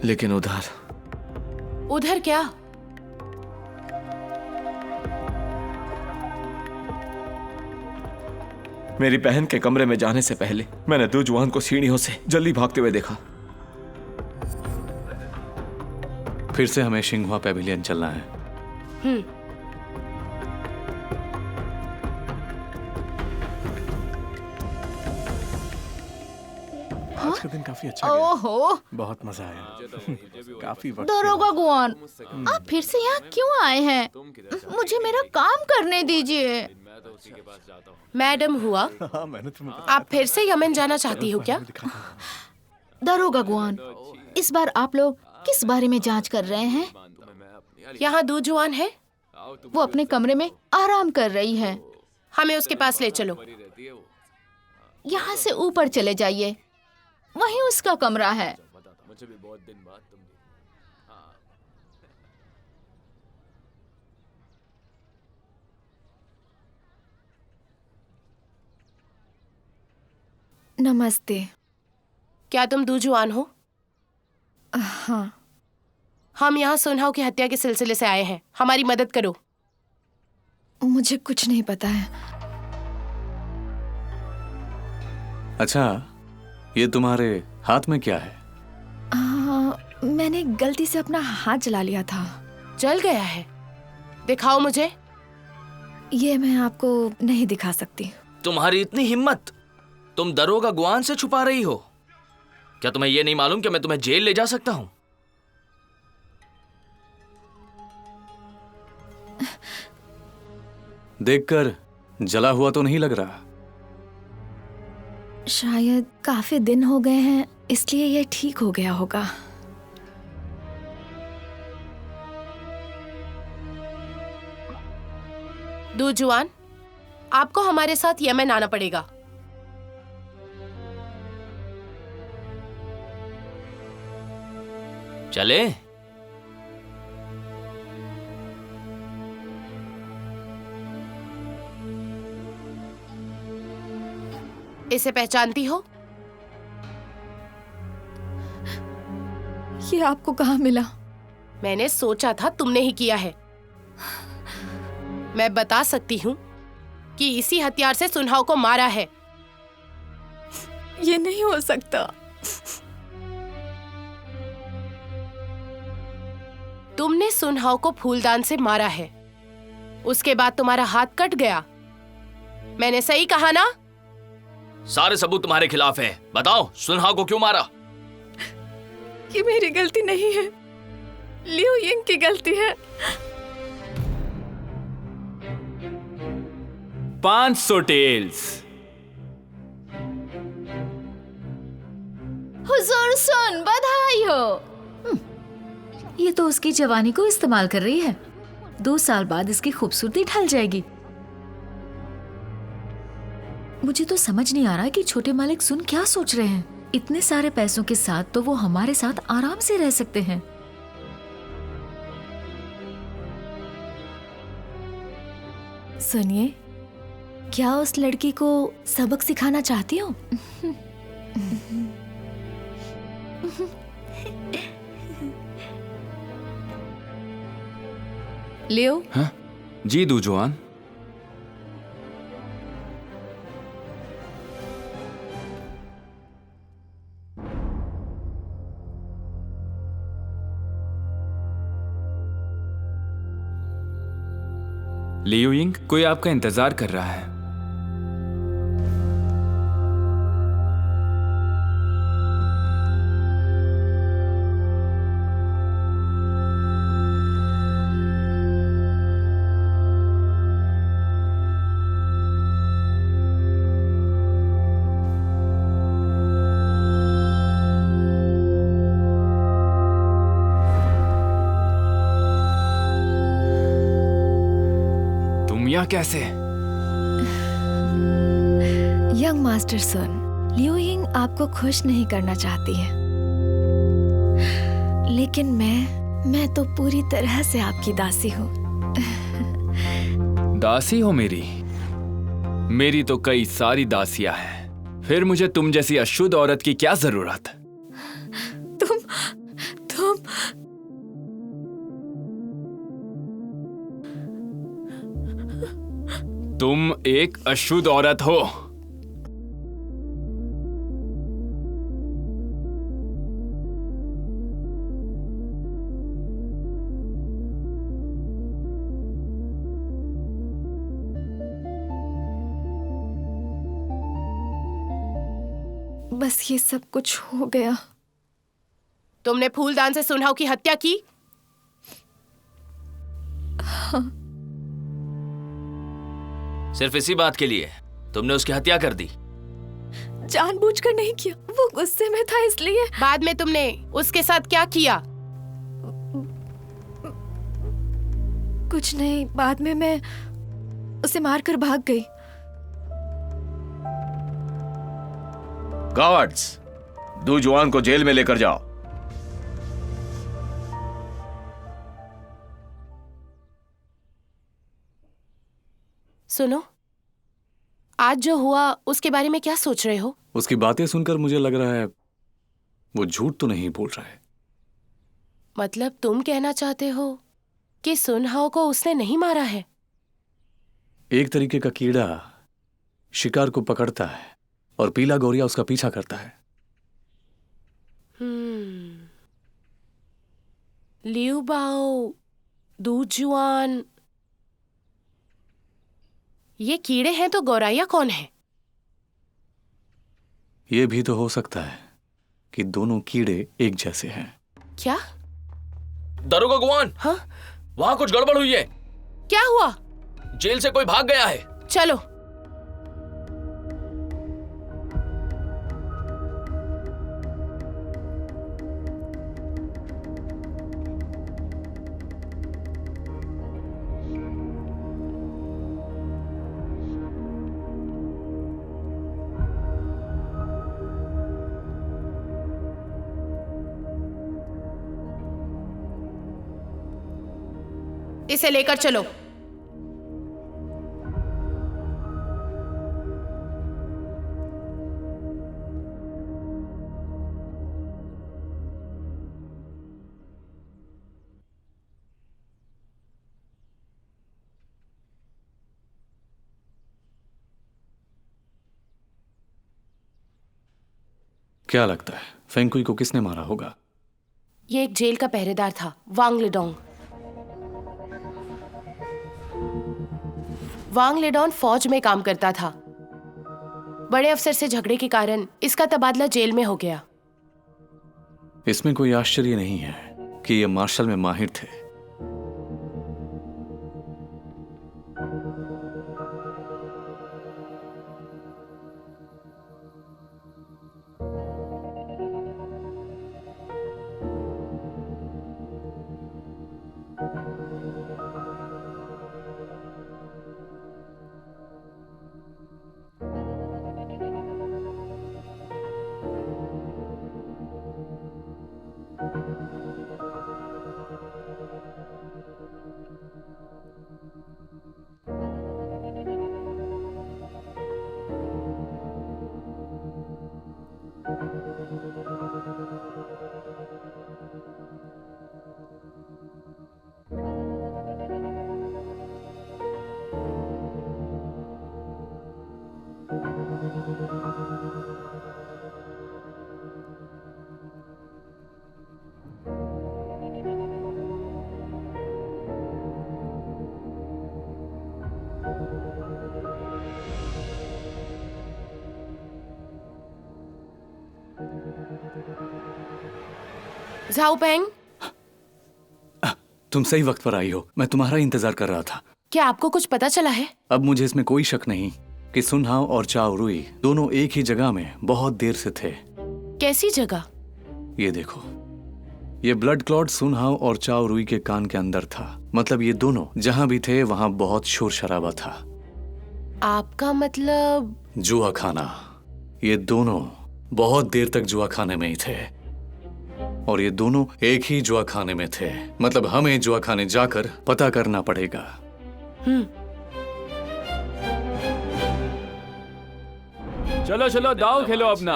Speaker 7: लेकिन उधर
Speaker 6: उधर क्या?
Speaker 7: मेरी बहन के कमरे में जाने से पहले मैंने दो जुआन को सीढ़ियों से जल्दी भागते हुए देखा।
Speaker 4: फिर से हमें शिंगहुआ पेविलियन चलना है।
Speaker 5: आज का दिन काफी अच्छा गया।
Speaker 3: ओहो,
Speaker 5: बहुत मजा आया। काफी वक्त
Speaker 3: दरोगा गुआन, आप फिर से यहाँ क्यों आए हैं? मुझे मेरा काम करने दीजिए।
Speaker 6: मैडम हुआ,
Speaker 5: मैंने तुम्हें
Speaker 6: आप फिर से यमन जाना चाहती हो क्या?
Speaker 3: दरोगा गुआन, इस बार आप लोग किस बारे में जांच कर रहे हैं?
Speaker 6: यहाँ दो जुआन है,
Speaker 3: वो अपने कमरे में आराम कर रही है।
Speaker 6: हमें उसके पास ले चलो।
Speaker 3: यहाँ से ऊपर चले जाइए, वहीं उसका कमरा है।
Speaker 11: नमस्ते।
Speaker 6: क्या तुम दो जुआन हो?
Speaker 11: हाँ।
Speaker 6: हम यहाँ सुनहाओ की हत्या के सिलसिले से आए हैं, हमारी मदद करो।
Speaker 11: मुझे कुछ नहीं पता है।
Speaker 4: अच्छा, ये तुम्हारे हाथ में क्या है?
Speaker 11: मैंने गलती से अपना हाथ जला लिया था।
Speaker 6: जल गया है? दिखाओ मुझे।
Speaker 11: ये मैं आपको नहीं दिखा सकती।
Speaker 9: तुम्हारी इतनी हिम्मत, तुम दरोगा गुआन से छुपा रही हो? क्या तुम्हें यह नहीं मालूम कि मैं तुम्हें जेल ले जा सकता हूं?
Speaker 4: देखकर जला हुआ तो नहीं लग रहा।
Speaker 11: शायद काफी दिन हो गए हैं, इसलिए ये ठीक हो गया होगा।
Speaker 6: दो जुआन, आपको हमारे साथ यमन आना पड़ेगा।
Speaker 9: चले?
Speaker 6: इसे पहचानती हो?
Speaker 11: ये आपको कहाँ मिला?
Speaker 6: मैंने सोचा था तुमने ही किया है। मैं बता सकती हूँ कि इसी हथियार से सुनहाओ को मारा है।
Speaker 11: ये नहीं हो सकता।
Speaker 6: तुमने सुनहाओ को फूलदान से मारा है, उसके बाद तुम्हारा हाथ कट गया। मैंने सही कहा ना?
Speaker 9: सारे सबूत तुम्हारे खिलाफ है। बताओ, सुनहाओ को क्यों मारा?
Speaker 11: ये मेरी गलती नहीं है, लियू यिंग की गलती है।
Speaker 2: 500 टेल्स।
Speaker 3: हुजूर सुन, बधाई हो।
Speaker 14: ये तो उसकी जवानी को इस्तेमाल कर रही है। 2 साल बाद इसकी खूबसूरती ढल जाएगी। मुझे तो समझ नहीं आ रहा कि छोटे मालिक सुन क्या सोच रहे हैं। इतने सारे पैसों के साथ तो वो हमारे साथ आराम से रह सकते हैं।
Speaker 11: सुनिए, क्या उस लड़की को सबक सिखाना चाहती हो? लियो,
Speaker 2: हाँ? जी दूजुआन। लियो यिंग, कोई आपका इंतजार कर रहा है। कैसे?
Speaker 11: यंग मास्टर सुन, लियो यिंग आपको खुश नहीं करना चाहती है, लेकिन मैं तो पूरी तरह से आपकी दासी हूँ।
Speaker 2: दासी हो मेरी? मेरी तो कई सारी दासियां हैं। फिर मुझे तुम जैसी अशुद्ध औरत की क्या जरूरत? तुम एक अशुद्ध औरत हो।
Speaker 11: बस ये सब कुछ हो गया।
Speaker 6: तुमने फूलदान से सुनहाओ की हत्या की?
Speaker 11: हाँ।
Speaker 9: सिर्फ इसी बात के लिए तुमने उसकी हत्या कर दी?
Speaker 11: जानबूझकर नहीं किया, वो गुस्से में था इसलिए।
Speaker 6: बाद में तुमने उसके साथ क्या किया?
Speaker 11: कुछ नहीं, बाद में मैं उसे मारकर भाग गई।
Speaker 8: गार्ड्स, दूजुआन को जेल में लेकर जाओ।
Speaker 6: सुनो, आज जो हुआ उसके बारे में क्या सोच रहे हो?
Speaker 4: उसकी बातें सुनकर मुझे लग रहा है वो झूठ तो नहीं बोल रहा है।
Speaker 6: मतलब तुम कहना चाहते हो कि सुनहाओ को उसने नहीं मारा है?
Speaker 4: एक तरीके का कीड़ा शिकार को पकड़ता है और पीला गौरिया उसका पीछा करता है।
Speaker 6: लियू बाओ, दूजुआन, ये कीड़े हैं तो गौराइया कौन है?
Speaker 4: ये भी तो हो सकता है कि दोनों कीड़े एक जैसे हैं।
Speaker 6: क्या?
Speaker 9: दरोगा गुआन,
Speaker 6: हाँ?
Speaker 9: वहां कुछ गड़बड़ हुई है।
Speaker 6: क्या हुआ?
Speaker 9: जेल से कोई भाग गया है।
Speaker 6: चलो। इसे लेकर चलो।
Speaker 4: क्या लगता है फेंगकुई को किसने मारा होगा?
Speaker 6: ये एक जेल का पहरेदार था, वांग लिडोंग। वांग लिडोंग फौज में काम करता था। बड़े अफसर से झगड़े के कारण इसका तबादला जेल में हो गया।
Speaker 4: इसमें कोई आश्चर्य नहीं है कि ये मार्शल में माहिर थे।
Speaker 6: झाओपेंग,
Speaker 4: तुम सही वक्त पर आई हो, मैं तुम्हारा इंतजार कर रहा था।
Speaker 6: क्या आपको कुछ पता चला है?
Speaker 4: अब मुझे इसमें कोई शक नहीं कि सुन हाओ और चाओ रुई दोनों एक ही जगह में बहुत देर से थे।
Speaker 6: कैसी जगह?
Speaker 4: ये देखो, ये ब्लड क्लॉट सुन हाओ और चाओ रुई के कान के अंदर था। मतलब ये दोनों जहां भी थे वहां बहुत शोर शराबा था।
Speaker 6: आपका मतलब?
Speaker 4: जुआ खाना। ये दोनों बहुत देर तक जुआ खाने में ही थे और ये दोनों एक ही जुआ खाने में थे। मतलब हमें जुआ खाने जाकर पता करना पड़ेगा।
Speaker 2: चलो चलो दाव खेलो अपना।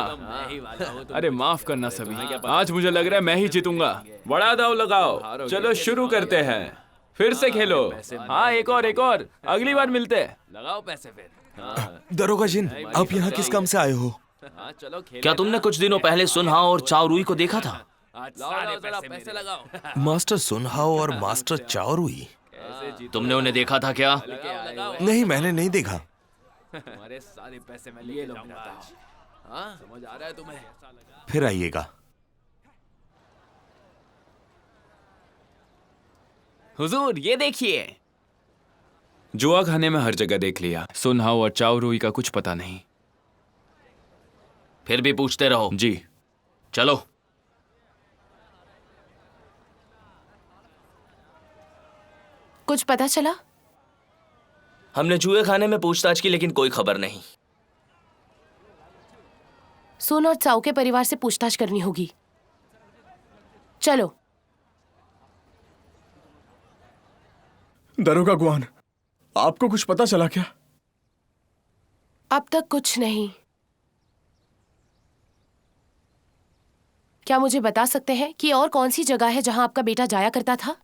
Speaker 2: अरे माफ करना सभी, आज मुझे लग रहा है मैं ही जीतूंगा। बड़ा दाव लगाओ। चलो शुरू करते हैं, फिर से खेलो। हाँ एक और, अगली बार मिलते हैं।
Speaker 9: लगाओ पैसे फिर।
Speaker 15: दरोगा जिन, आप यहाँ किस काम से आए हो?
Speaker 9: क्या तुमने कुछ दिनों पहले सुनहाओ और चाओ रुई को देखा था?
Speaker 15: पैसे लगाओ। मास्टर सुनहाओ और मास्टर चाओ रुई?
Speaker 9: तुमने उन्हें देखा था क्या?
Speaker 15: नहीं, मैंने नहीं देखा।
Speaker 9: हमारे सारे पैसे मैं लिए लूंगा। समझ आ रहा है तुम्हें?
Speaker 15: फिर आइएगा।
Speaker 2: हुजूर ये देखिए। जुआ खाने में हर जगह देख लिया, सुनहाओ और चाओ रुई का कुछ पता नहीं।
Speaker 9: फिर भी पूछते रहो।
Speaker 2: जी
Speaker 9: चलो।
Speaker 6: कुछ पता चला?
Speaker 9: हमने जुए खाने में पूछताछ की लेकिन कोई खबर नहीं।
Speaker 6: सुन और चाओ के परिवार से पूछताछ करनी होगी। चलो।
Speaker 5: दरोगा गुआन, आपको कुछ पता चला क्या?
Speaker 6: अब तक कुछ नहीं। क्या मुझे बता सकते हैं कि और कौन सी जगह है जहां आपका बेटा जाया करता था?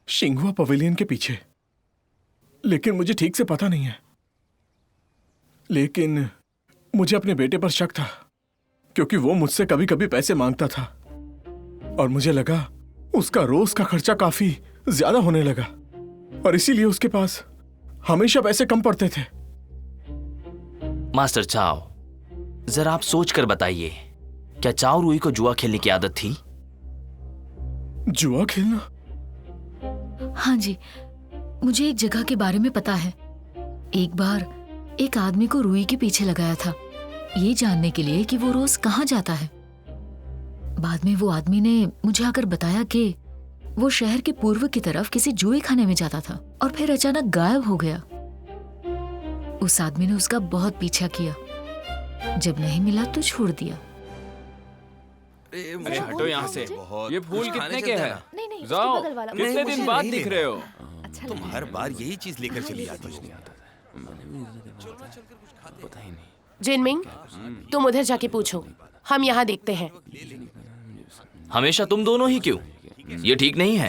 Speaker 5: शिंगुआ पवेलियन के पीछे, लेकिन मुझे ठीक से पता नहीं है। लेकिन मुझे अपने बेटे पर शक था क्योंकि वो मुझसे कभी कभी पैसे मांगता था और मुझे लगा उसका रोज का खर्चा काफी ज्यादा होने लगा और इसीलिए उसके पास हमेशा पैसे कम पड़ते थे।
Speaker 9: मास्टर चाओ, जरा आप सोच कर बताइए, क्या चाओ रुई को जुआ खेलने की आदत थी?
Speaker 5: जुआ खेलना?
Speaker 14: हाँ जी, मुझे एक जगह के बारे में पता है। एक बार एक आदमी को रुई के पीछे लगाया था, ये जानने के लिए कि वो रोज कहाँ जाता है। बाद में वो आदमी ने मुझे आकर बताया कि वो शहर के पूर्व की तरफ किसी जुए खाने में जाता था और फिर अचानक गायब हो गया। उस आदमी ने उसका बहुत पीछा किया, जब नहीं मिला तो छोड़ दिया।
Speaker 2: अरे हटो यहाँ से। ये फूल कितने के हैं?
Speaker 11: नहीं,
Speaker 2: जाओ, कितने दिन बाद दिख रहे हो?
Speaker 15: तुम हर बार यही चीज लेकर चली आती हो।
Speaker 2: पता ही नहीं।
Speaker 6: जिनमिंग, तुम उधर जाके पूछो, हम यहाँ देखते हैं।
Speaker 9: हमेशा तुम दोनों ही क्यों? ये ठीक नहीं है।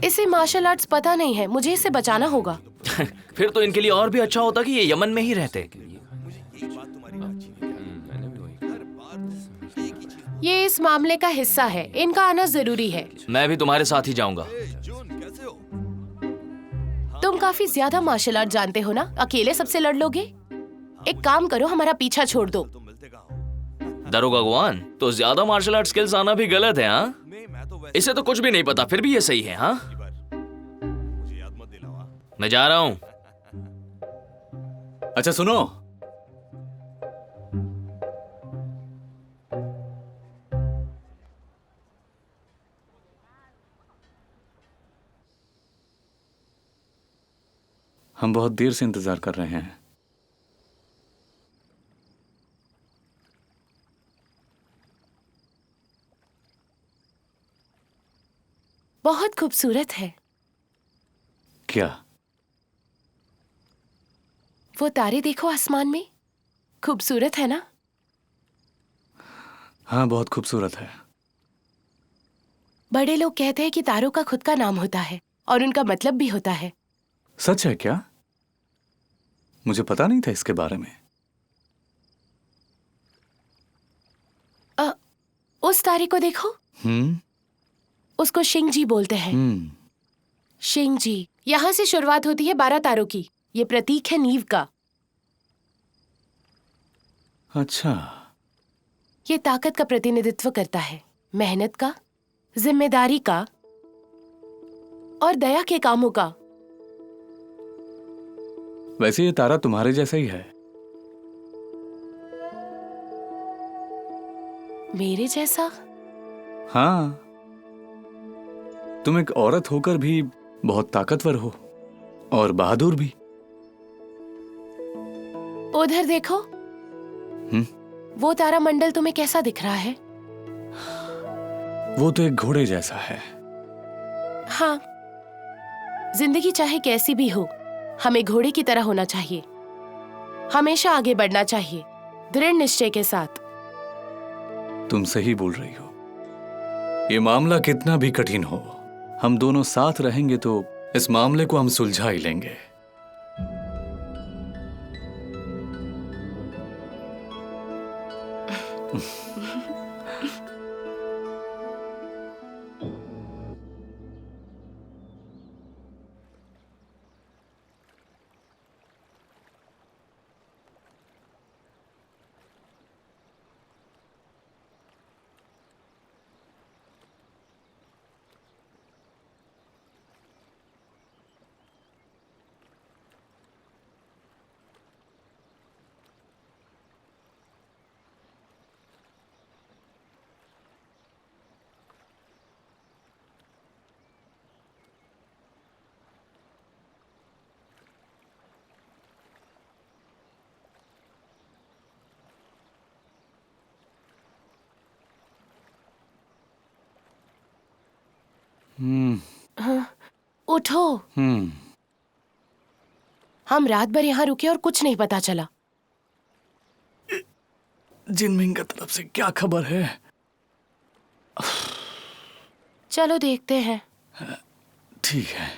Speaker 6: इसे मार्शल आर्ट्स पता नहीं है, मुझे इसे बचाना होगा।
Speaker 9: फिर तो इनके लिए और भी अच्छा होता कि ये यमन में ही रहते।
Speaker 6: ये इस मामले का हिस्सा है, इनका आना जरूरी है।
Speaker 9: मैं भी तुम्हारे साथ ही जाऊंगा।
Speaker 6: तुम काफी ज्यादा मार्शल आर्ट जानते हो ना, अकेले सबसे लड़ लोगे? एक काम करो, हमारा पीछा छोड़ दो।
Speaker 9: दरोगा गुआन, तो ज्यादा मार्शल आर्ट स्किल्स आना भी गलत है। हाँ, इसे तो कुछ भी नहीं पता, फिर भी ये सही है। हाँ, मैं जा रहा हूं।
Speaker 4: अच्छा सुनो, हम बहुत देर से इंतजार कर रहे हैं।
Speaker 6: बहुत खूबसूरत है।
Speaker 4: क्या?
Speaker 6: वो तारे देखो आसमान में, खूबसूरत है ना?
Speaker 4: हाँ, बहुत खूबसूरत है।
Speaker 6: बड़े लोग कहते हैं कि तारों का खुद का नाम होता है और उनका मतलब भी होता है।
Speaker 4: सच है क्या? मुझे पता नहीं था इसके बारे में।
Speaker 6: उस तारे को देखो। उसको शिंगजी बोलते हैं। शिंगजी, यहाँ से शुरुआत होती है 12 तारों की। ये प्रतीक है नींव का।
Speaker 4: अच्छा,
Speaker 6: ये ताकत का प्रतिनिधित्व करता है, मेहनत का, जिम्मेदारी का और दया के कामों का।
Speaker 4: वैसे ये तारा तुम्हारे जैसा ही है।
Speaker 6: मेरे जैसा?
Speaker 4: हाँ, तुम एक औरत होकर भी बहुत ताकतवर हो और बहादुर भी।
Speaker 6: उधर देखो। वो तारामंडल तुम्हें कैसा दिख रहा है?
Speaker 4: वो तो एक घोड़े जैसा है।
Speaker 6: हाँ, जिंदगी चाहे कैसी भी हो, हमें घोड़े की तरह होना चाहिए। हमेशा आगे बढ़ना चाहिए, दृढ़ निश्चय के साथ।
Speaker 4: तुम सही बोल रही हो। ये मामला कितना भी कठिन हो, हम दोनों साथ रहेंगे तो इस मामले को हम सुलझा ही लेंगे।
Speaker 6: हाँ, उठो। हम रात भर यहाँ रुके और कुछ नहीं पता चला।
Speaker 4: जिनमिंग की तरफ से क्या खबर है?
Speaker 6: चलो देखते हैं।
Speaker 4: ठीक है।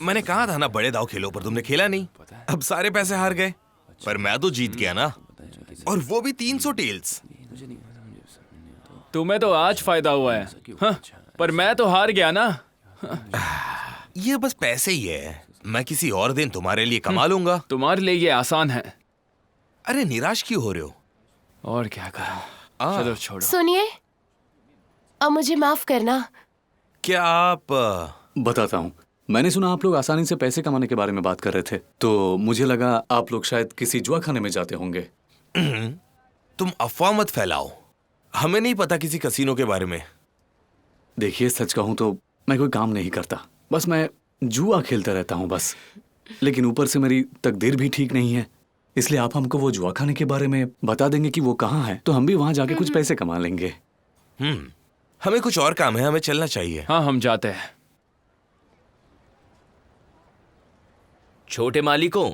Speaker 15: मैंने कहा था ना बड़े दाव खेलो, पर तुमने खेला नहीं। अब सारे पैसे हार गए, पर मैं तो जीत गया ना, और वो भी 300 टेल्स।
Speaker 2: तुम्हें तो आज फायदा हुआ है। हाँ, पर मैं तो हार गया ना।
Speaker 15: ये बस पैसे ही है, मैं किसी और दिन तुम्हारे लिए कमा लूंगा।
Speaker 2: तुम्हारे लिए ये आसान है।
Speaker 15: अरे निराश क्यों हो रहे हो?
Speaker 2: और क्या करूं? चलो छोड़ो।
Speaker 6: सुनिए, अब मुझे माफ करना।
Speaker 15: क्या आप
Speaker 4: बताता हूँ। मैंने सुना आप लोग आसानी से पैसे कमाने के बारे में बात कर रहे थे, तो मुझे लगा आप लोग शायद किसी जुआ खाने में जाते होंगे।
Speaker 15: तुम अफवाह मत फैलाओ, हमें नहीं पता किसी कसीनो के बारे में।
Speaker 4: देखिए, सच कहूं तो मैं कोई काम नहीं करता, बस मैं जुआ खेलता रहता हूं बस। लेकिन ऊपर से मेरी तकदीर भी ठीक नहीं है, इसलिए आप हमको वो जुआ खाने के बारे में बता देंगे कि वो कहाँ है, तो हम भी वहां जाके कुछ पैसे कमा लेंगे।
Speaker 15: हमें कुछ और काम है, हमें चलना चाहिए।
Speaker 2: हाँ, हम जाते हैं।
Speaker 9: छोटे मालिकों,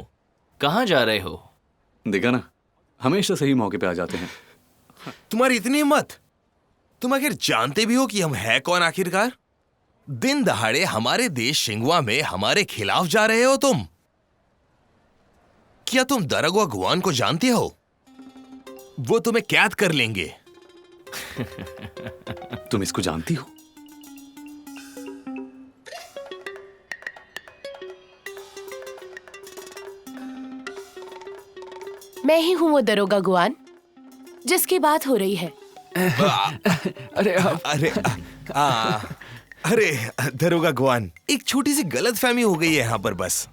Speaker 9: कहाँ जा रहे हो?
Speaker 4: देखा ना, हमेशा सही मौके पे आ जाते हैं।
Speaker 15: तुम्हारी इतनी हिम्मत! तुम आखिर जानते भी हो कि हम है कौन आखिरकार? दिन दहाड़े हमारे देश शिंगुआ में हमारे खिलाफ जा रहे हो तुम। क्या तुम दरगवा गुआन को जानते हो? वो तुम्हें कैद कर लेंगे।
Speaker 4: तुम इसको जानती हो?
Speaker 6: मैं ही हूं वो दरोगा गुआन जिसकी बात हो रही है।
Speaker 15: अरे दरोगा गुआन, एक छोटी सी गलतफहमी हो गई है यहाँ पर बस।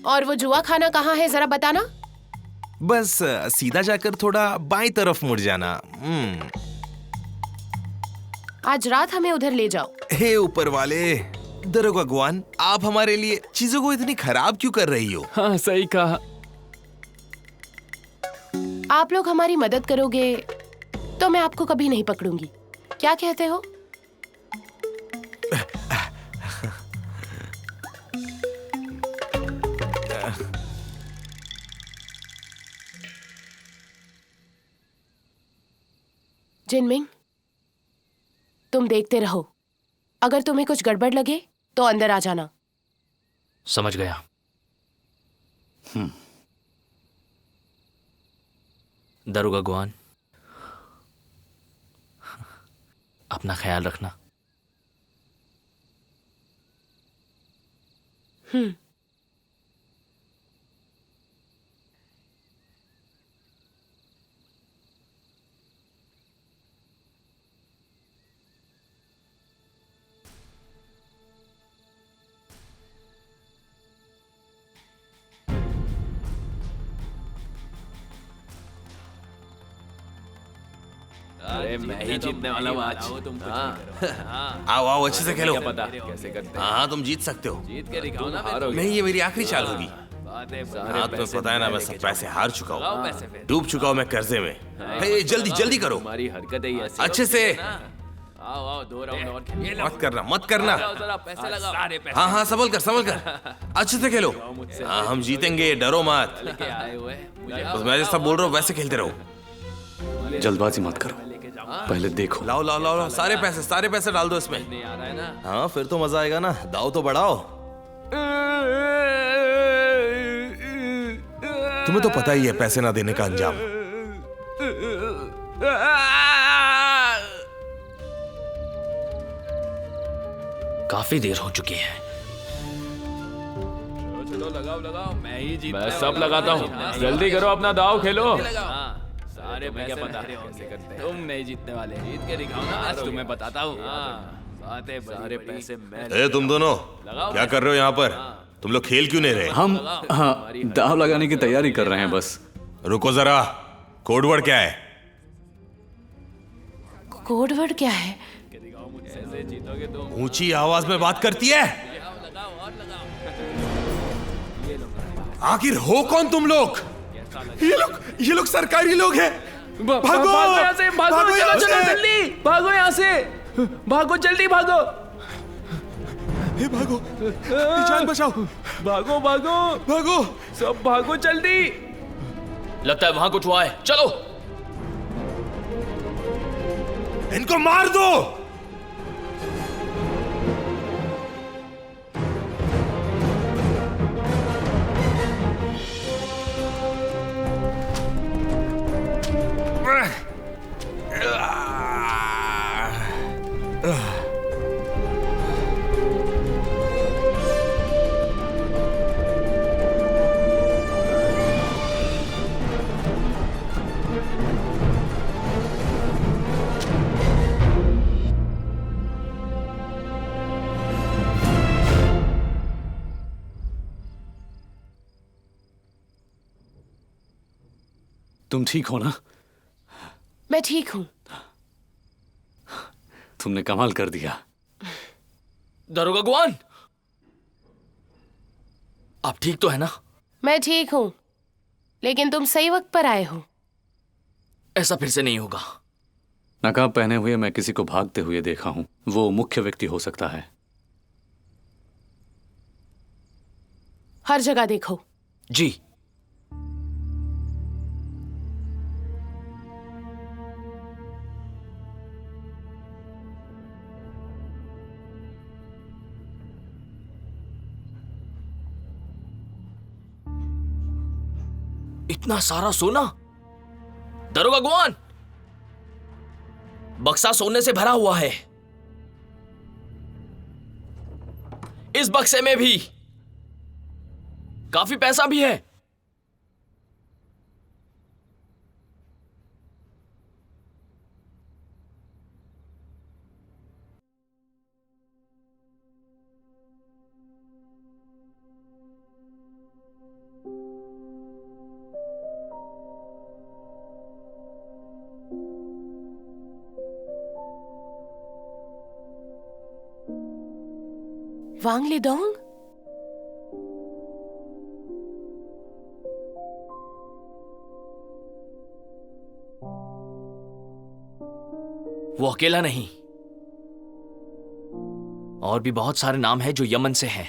Speaker 6: और वो जुआ खाना कहाँ है, जरा बताना।
Speaker 15: बस सीधा जाकर थोड़ा बाईं तरफ मुड़ जाना।
Speaker 6: आज रात हमें उधर ले जाओ।
Speaker 15: हे ऊपर वाले, दरोगा गुआन, आप हमारे लिए चीजों को इतनी खराब क्यों कर रही हो?
Speaker 2: हाँ, सही कहा।
Speaker 6: आप लोग हमारी मदद करोगे तो मैं आपको कभी नहीं पकड़ूंगी। क्या कहते हो? जिनमिंग, तुम देखते रहो। अगर तुम्हें कुछ गड़बड़ लगे तो अंदर आ जाना।
Speaker 9: समझ गया। दरोगा गुआन, अपना ख्याल रखना। अरे मैं ही जीतने वाला हूँ आज।
Speaker 15: आओ आओ, अच्छे से खेलो।
Speaker 9: पता कैसे करते हैं?
Speaker 15: हाँ तुम जीत सकते हो।
Speaker 9: जीत के दिखाओ ना मेरे को।
Speaker 15: नहीं, ये मेरी आखिरी चाल होगी।
Speaker 9: सारे
Speaker 15: तुम्हें पता है ना, मैं सब पैसे हार चुका
Speaker 9: लगाओ
Speaker 15: हूँ,
Speaker 9: पैसे फिर।
Speaker 15: डूब चुका हूँ मैं कर्जे में। हे, जल्दी जल्दी करो,
Speaker 9: तुम्हारी हरकत ही ऐसी
Speaker 15: अच्छे से।
Speaker 9: आओ आओ, 2 राउंड और खेल।
Speaker 15: मत करना मत करना।
Speaker 9: लगाओ जरा, पैसे लगाओ। सारे पैसे
Speaker 15: हाँ हाँ, संभल कर अच्छे से खेलो। हाँ हम जीतेंगे, डरो मत।
Speaker 9: लेके आए हुए
Speaker 15: बस मैं जैसा बोल रहा हूँ वैसे खेलते रहो।
Speaker 4: जल्दबाजी मत करो, पहले देखो।
Speaker 15: लाओ लाओ लाओ लाओ, सारे पैसे डाल दो इसमें।
Speaker 9: नहीं आ रहा है ना।
Speaker 15: हाँ फिर तो मजा आएगा ना, दाव तो बढ़ाओ। तुम्हें तो पता ही है पैसे ना देने का अंजाम।
Speaker 9: काफी देर हो चुकी है।
Speaker 2: चलो लगाओ लगाओ, मैं ही जीत। मैं सब लगाता हूँ, जल्दी करो, अपना दाव खेलो।
Speaker 9: सारे पैसे क्या पता कैसे करते हैं? तुम नहीं जीतने वाले, जीत के दिखाओ ना, आज तुम्हें बताता हूँ। सारे पैसे मैं।
Speaker 15: ए तुम दोनों क्या कर रहे हो यहाँ पर? तुम लोग खेल क्यों नहीं रहे?
Speaker 4: हम हाँ दाव लगाने की तैयारी कर रहे हैं बस।
Speaker 15: रुको जरा, कोडवर्ड क्या है?
Speaker 6: कोडवर्ड क्या है?
Speaker 15: ऊंची आवाज में बात करती है। आखिर हो कौन तुम लोग? ये लोग सरकारी लोग हैं। भागो
Speaker 2: यहाँ से, भागो, चलो चलो जल्दी भागो यहाँ से, भागो जल्दी भागो।
Speaker 15: हे भागो, जान बचाओ।
Speaker 2: भागो भागो
Speaker 15: भागो,
Speaker 2: सब भागो जल्दी।
Speaker 9: लगता है वहां कुछ हुआ है, चलो।
Speaker 15: इनको मार दो।
Speaker 4: तुम ठीक हो ना?
Speaker 6: मैं ठीक हूं।
Speaker 4: तुमने कमाल कर दिया।
Speaker 9: दरोगा गुआन, आप ठीक तो है ना?
Speaker 6: मैं ठीक हूं, लेकिन तुम सही वक्त पर आए हो।
Speaker 9: ऐसा फिर से नहीं होगा।
Speaker 4: नकाब पहने हुए मैं किसी को भागते हुए देखा हूं, वो मुख्य व्यक्ति हो सकता है।
Speaker 6: हर जगह देखो।
Speaker 9: जी। इतना सारा सोना? दरोगा गुआन, बक्सा सोने से भरा हुआ है। इस बक्से में भी काफी पैसा भी है।
Speaker 6: वांग लिडोंग?
Speaker 9: वो अकेला नहीं, और भी बहुत सारे नाम हैं जो यमन से हैं।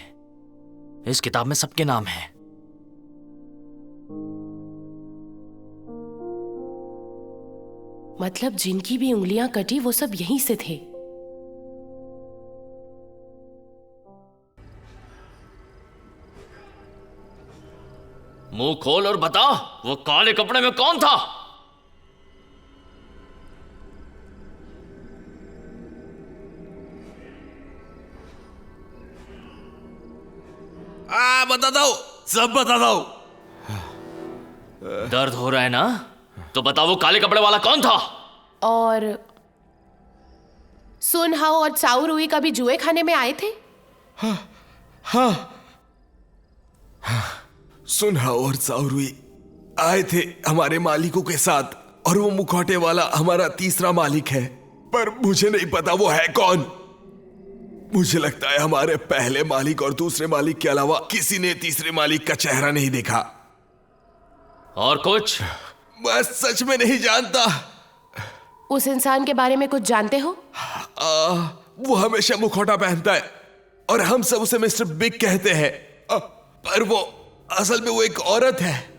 Speaker 9: इस किताब में सबके नाम हैं।
Speaker 6: मतलब जिनकी भी उंगलियां कटी वो सब यहीं से थे।
Speaker 9: मुंह खोल और बता, वो काले कपड़े में कौन था?
Speaker 15: हाँ बताता हूँ, सब बताता हूँ।
Speaker 9: दर्द हो रहा है ना? तो बताओ वो काले कपड़े वाला कौन था?
Speaker 6: और सुन हाओ और चाऊ रुई कभी जुए खाने में आए थे?
Speaker 15: हाँ, सुनहा और साउरुई आए थे हमारे मालिकों के साथ, और वो मुखौटे वाला हमारा तीसरा मालिक है, पर मुझे नहीं पता वो है कौन। मुझे लगता है हमारे पहले मालिक और दूसरे मालिक के अलावा किसी ने तीसरे मालिक का चेहरा नहीं देखा।
Speaker 9: और कुछ?
Speaker 15: बस सच में नहीं जानता।
Speaker 6: उस इंसान के बारे में कुछ जानते हो?
Speaker 15: वो हमेशा मुखौटा पहनता है और हम सब उसे मिस्टर बिग कहते हैं, पर वो असल में वो एक औरत है।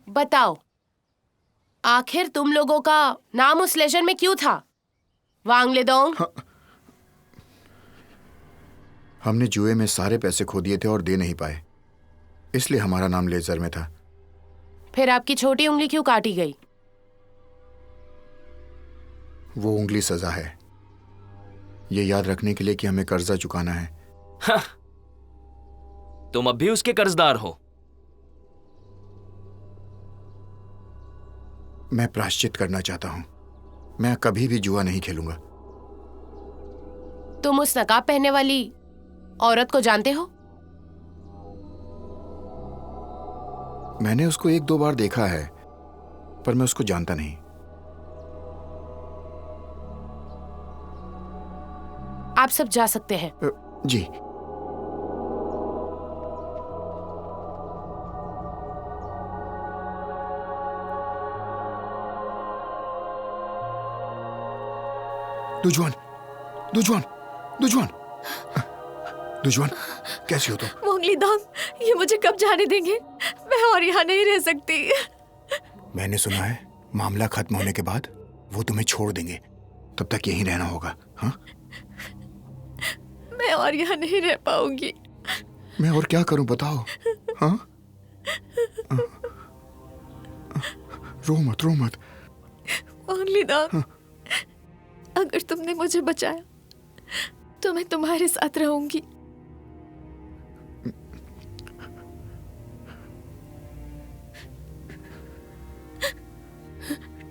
Speaker 6: बताओ, आखिर तुम लोगों का नाम उस लेजर में क्यों था? वांग लेदोंग?
Speaker 10: हमने जुए में सारे पैसे खो दिए थे और दे नहीं पाए, इसलिए हमारा नाम लेजर में था।
Speaker 6: फिर आपकी छोटी उंगली क्यों काटी गई?
Speaker 10: वो उंगली सजा है, ये याद रखने के लिए कि हमें कर्जा चुकाना है।
Speaker 9: हाँ, तुम अब भी उसके कर्जदार हो।
Speaker 10: मैं प्रायश्चित करना चाहता हूं। मैं कभी भी जुआ नहीं खेलूंगा।
Speaker 6: तुम उस नकाब पहनने वाली औरत को जानते हो?
Speaker 10: मैंने उसको 1-2 बार देखा है, पर मैं उसको जानता नहीं।
Speaker 6: आप सब जा सकते हैं।
Speaker 10: जी। दुजुआन, दुजुआन, दुजुआन, दुजुआन, कैसी हो तुम?
Speaker 11: वांग लेदोंग, ये मुझे कब जाने देंगे? मैं और यहाँ नहीं रह सकती।
Speaker 10: मैंने सुना है मामला खत्म होने के बाद वो तुम्हें छोड़ देंगे, तब तक यहीं रहना होगा। हाँ?
Speaker 11: मैं और यहाँ नहीं रह पाऊंगी।
Speaker 10: मैं और क्या करूं बताओ? हाँ? रो मत, रो मत।
Speaker 11: वांग लेदोंग, अगर तुमने मुझे बचाया तो मैं तुम्हारे साथ रहूंगी।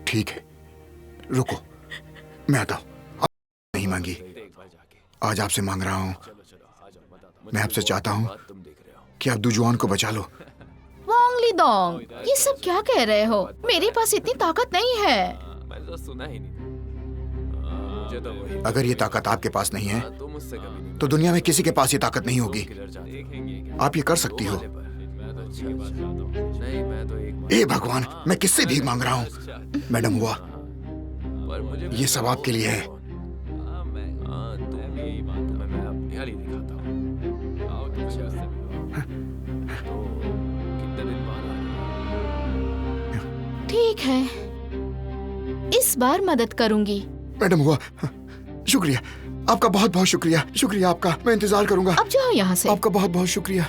Speaker 10: ठीक है, रुको, मैं आता हूं। नहीं मांगी, आज आपसे मांग रहा हूं। मैं आपसे चाहता हूं कि आप दुजुआन को बचा लो।
Speaker 3: वांग लेदोंग, ये सब क्या कह रहे हो? मेरे पास इतनी ताकत नहीं है।
Speaker 7: मैंने तो सुना ही नहीं।
Speaker 10: अगर ये ताकत आपके पास नहीं है तो दुनिया में किसी के पास ये ताकत नहीं होगी। आप ये कर सकती हो। ए भगवान, मैं किससे भीख मांग रहा हूँ? मैडम हुआ, ये सब आपके लिए है।
Speaker 3: ठीक है, इस बार मदद करूंगी।
Speaker 10: मैडम हुआ, शुक्रिया आपका, बहुत बहुत शुक्रिया। शुक्रिया आपका, मैं इंतजार करूंगा।
Speaker 3: अब जाओ यहाँ से।
Speaker 10: आपका बहुत बहुत शुक्रिया।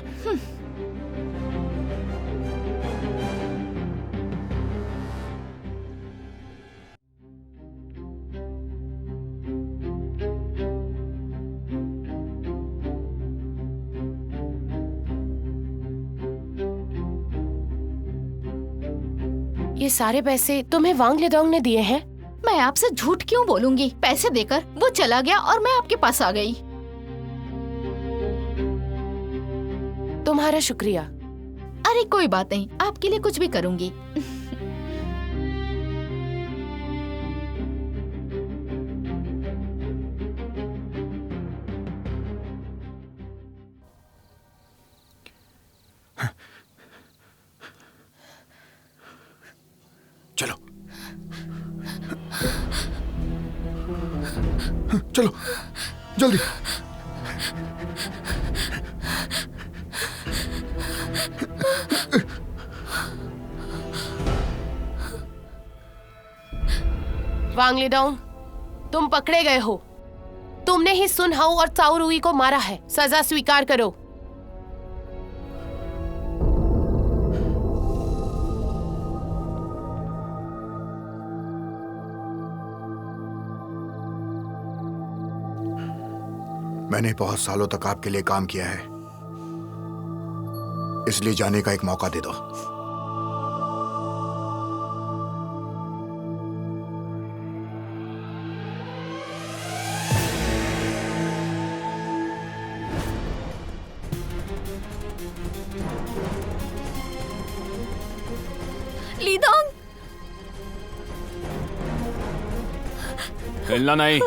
Speaker 6: ये सारे पैसे तुम्हें वांग लेदोंग ने दिए हैं?
Speaker 3: मैं आपसे झूठ क्यों बोलूंगी? पैसे देकर वो चला गया और मैं आपके पास आ गई।
Speaker 6: तुम्हारा शुक्रिया।
Speaker 3: अरे कोई बात नहीं, आपके लिए कुछ भी करूंगी।
Speaker 10: चलो चलो जल्दी।
Speaker 6: वांग लेदोंग, तुम पकड़े गए हो। तुमने ही सुन हाउ और चाऊ रुई को मारा है। सजा स्वीकार करो।
Speaker 10: मैंने बहुत सालों तक आपके लिए काम किया है, इसलिए जाने का एक मौका दे दो।
Speaker 11: लीदोंग,
Speaker 2: हिलना नहीं।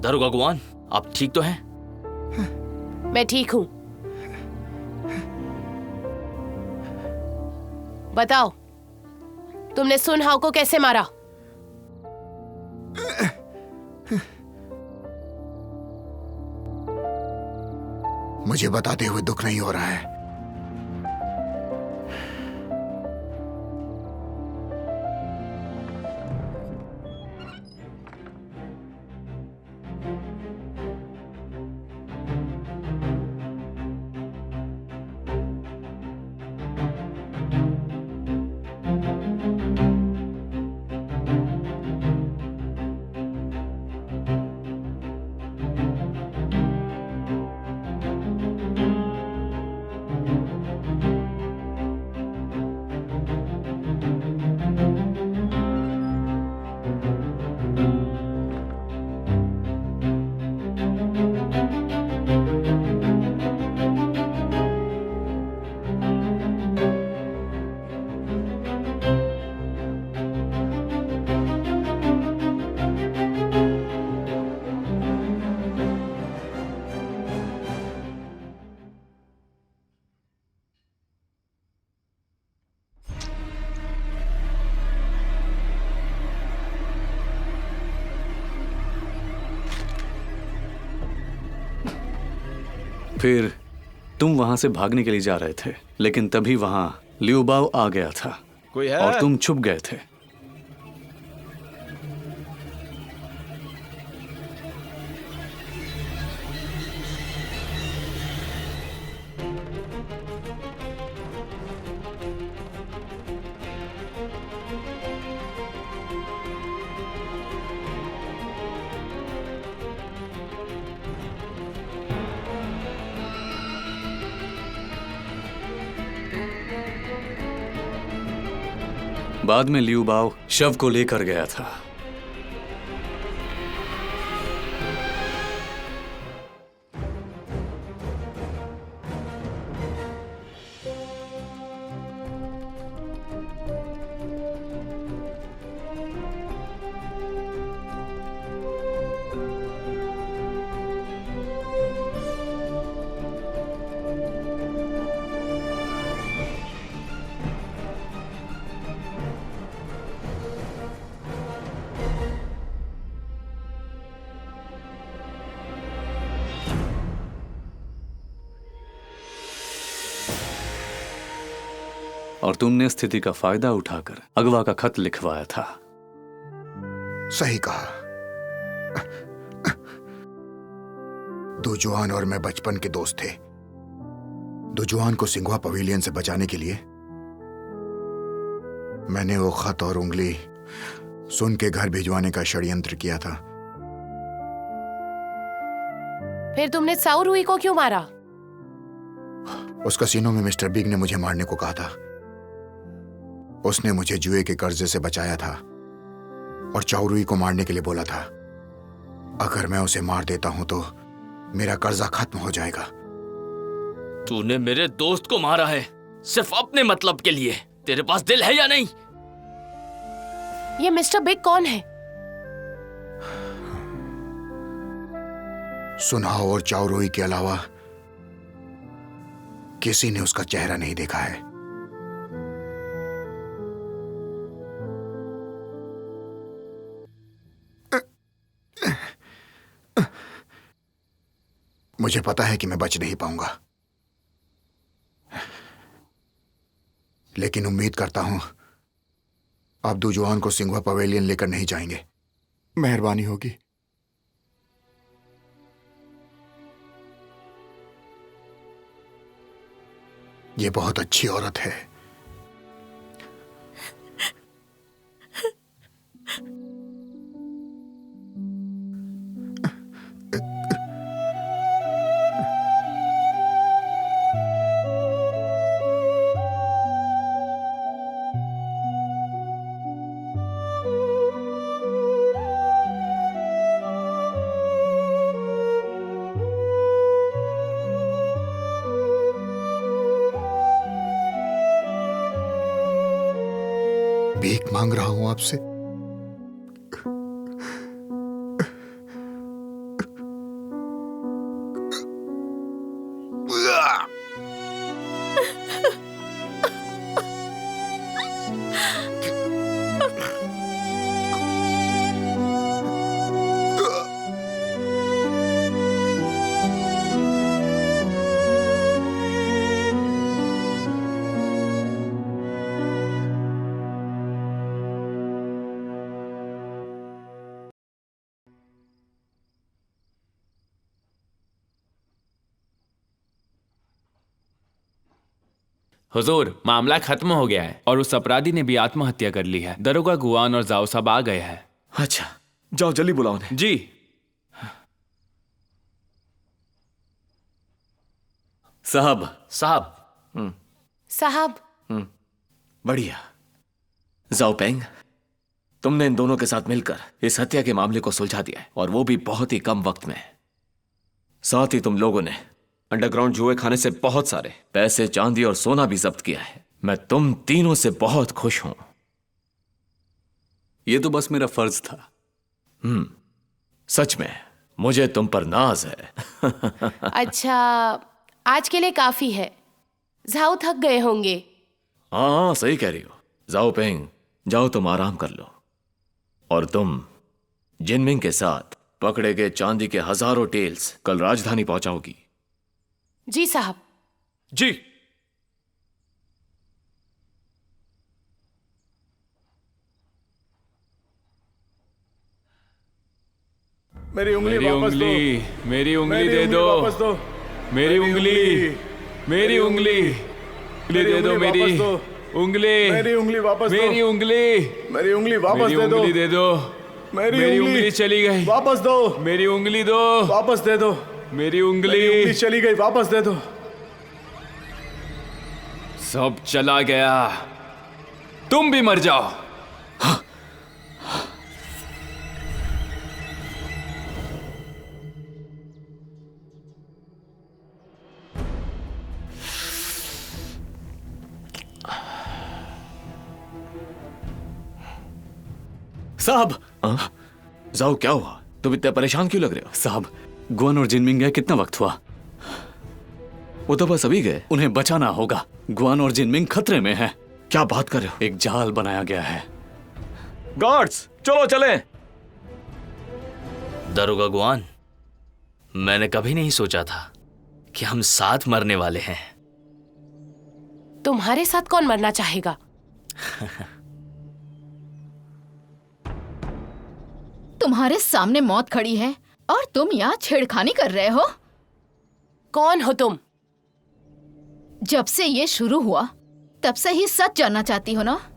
Speaker 9: दारोगा गुआन, आप ठीक तो हैं?
Speaker 6: मैं ठीक हूं। बताओ, तुमने सुन हाउ को कैसे मारा?
Speaker 10: मुझे बताते हुए दुख नहीं हो रहा है।
Speaker 4: फिर तुम वहां से भागने के लिए जा रहे थे, लेकिन तभी वहां लिऊ बाओ आ गया था।
Speaker 8: कोई है?
Speaker 4: और तुम छुप गए थे। बाद में लिऊ बाओ शव को लेकर गया था। और तुमने स्थिति का फायदा उठाकर अगवा का खत लिखवाया था।
Speaker 10: सही कहा। दुजुआन और मैं बचपन के दोस्त थे। दुजुआन को सिंघुआ पवेलियन से बचाने के लिए मैंने वो खत और उंगली सुन के घर भिजवाने का षड्यंत्र किया था।
Speaker 6: फिर तुमने साउ रुई को क्यों मारा?
Speaker 10: उस कसीनो में मिस्टर बिग ने मुझे मारने को कहा था। उसने मुझे जुए के कर्जे से बचाया था और चाउरुई को मारने के लिए बोला था। अगर मैं उसे मार देता हूं तो मेरा कर्जा खत्म हो जाएगा।
Speaker 9: तूने मेरे दोस्त को मारा है सिर्फ अपने मतलब के लिए। तेरे पास दिल है या नहीं?
Speaker 6: ये मिस्टर बिग कौन है?
Speaker 10: सुनाओ और चाउरुई के अलावा किसी ने उसका चेहरा नहीं देखा है। मुझे पता है कि मैं बच नहीं पाऊंगा, लेकिन उम्मीद करता हूं आप दुजुआन को सिंघुआ पवेलियन लेकर नहीं जाएंगे। मेहरबानी होगी। ये बहुत अच्छी औरत है। भीख मांग रहा हूं आपसे।
Speaker 2: हुजूर, मामला खत्म हो गया है और उस अपराधी ने भी आत्महत्या कर ली है। दरोगा गुआन और जाओ साहब आ गए हैं।
Speaker 8: अच्छा, जाओ जल्दी बुलाओ उन्हें।
Speaker 2: जी।
Speaker 4: साहब।
Speaker 6: साहब। साहब।
Speaker 7: बढ़िया। जाओ पेंग, तुमने इन दोनों के साथ मिलकर इस हत्या के मामले को सुलझा दिया है, और वो भी बहुत ही कम वक्त में। साथ ही तुम लोगों ने अंडरग्राउंड जुए खाने से बहुत सारे पैसे, चांदी और सोना भी जब्त किया है। मैं तुम तीनों से बहुत खुश हूं।
Speaker 4: ये तो बस मेरा फर्ज था।
Speaker 7: सच में मुझे तुम पर नाज है।
Speaker 6: अच्छा, आज के लिए काफी है। झाओ थक गए होंगे।
Speaker 7: हाँ, सही कह रही हो। जाओ पेंग, जाओ तुम आराम कर लो। और तुम जिनमिंग के साथ पकड़े गए चांदी के हजारों टेल्स कल राजधानी पहुंचाओगी।
Speaker 6: जी साहब।
Speaker 2: जी।
Speaker 5: मेरी उंगली वापस दो।
Speaker 2: मेरी उंगली दे दो।
Speaker 5: वापस दो।
Speaker 2: मेरी उंगली दे दो। मेरी उंगली।
Speaker 5: मेरी उंगली वापस दो।
Speaker 2: मेरी उंगली।
Speaker 5: मेरी उंगली वापस दे दो।
Speaker 2: दे दो। मेरी उंगली चली गई।
Speaker 5: वापस दो।
Speaker 2: मेरी उंगली दो।
Speaker 5: वापस दे दो।
Speaker 2: मेरी उंगली
Speaker 5: चली गई, वापस दे दो।
Speaker 2: सब चला गया। तुम भी मर जाओ।
Speaker 4: साहब।
Speaker 7: जाओ, क्या हुआ? तुम इतने परेशान क्यों लग रहे हो?
Speaker 4: साहब, गुआन और जिनमिंग गए कितना वक्त हुआ?
Speaker 7: वो तो बस अभी गए।
Speaker 4: उन्हें बचाना होगा। गुआन और जिनमिंग खतरे में हैं।
Speaker 7: क्या बात कर रहे हो?
Speaker 4: एक जाल बनाया गया है।
Speaker 8: गार्ड्स, चलो चलें।
Speaker 9: दरोगा गुआन, मैंने कभी नहीं सोचा था कि हम साथ मरने वाले हैं।
Speaker 6: तुम्हारे साथ कौन मरना चाहेगा?
Speaker 3: तुम्हारे सामने मौत खड़ी है और तुम यहाँ छेड़खानी कर रहे हो।
Speaker 6: कौन हो तुम?
Speaker 3: जब से ये शुरू हुआ तब से ही सच जानना चाहती हो ना?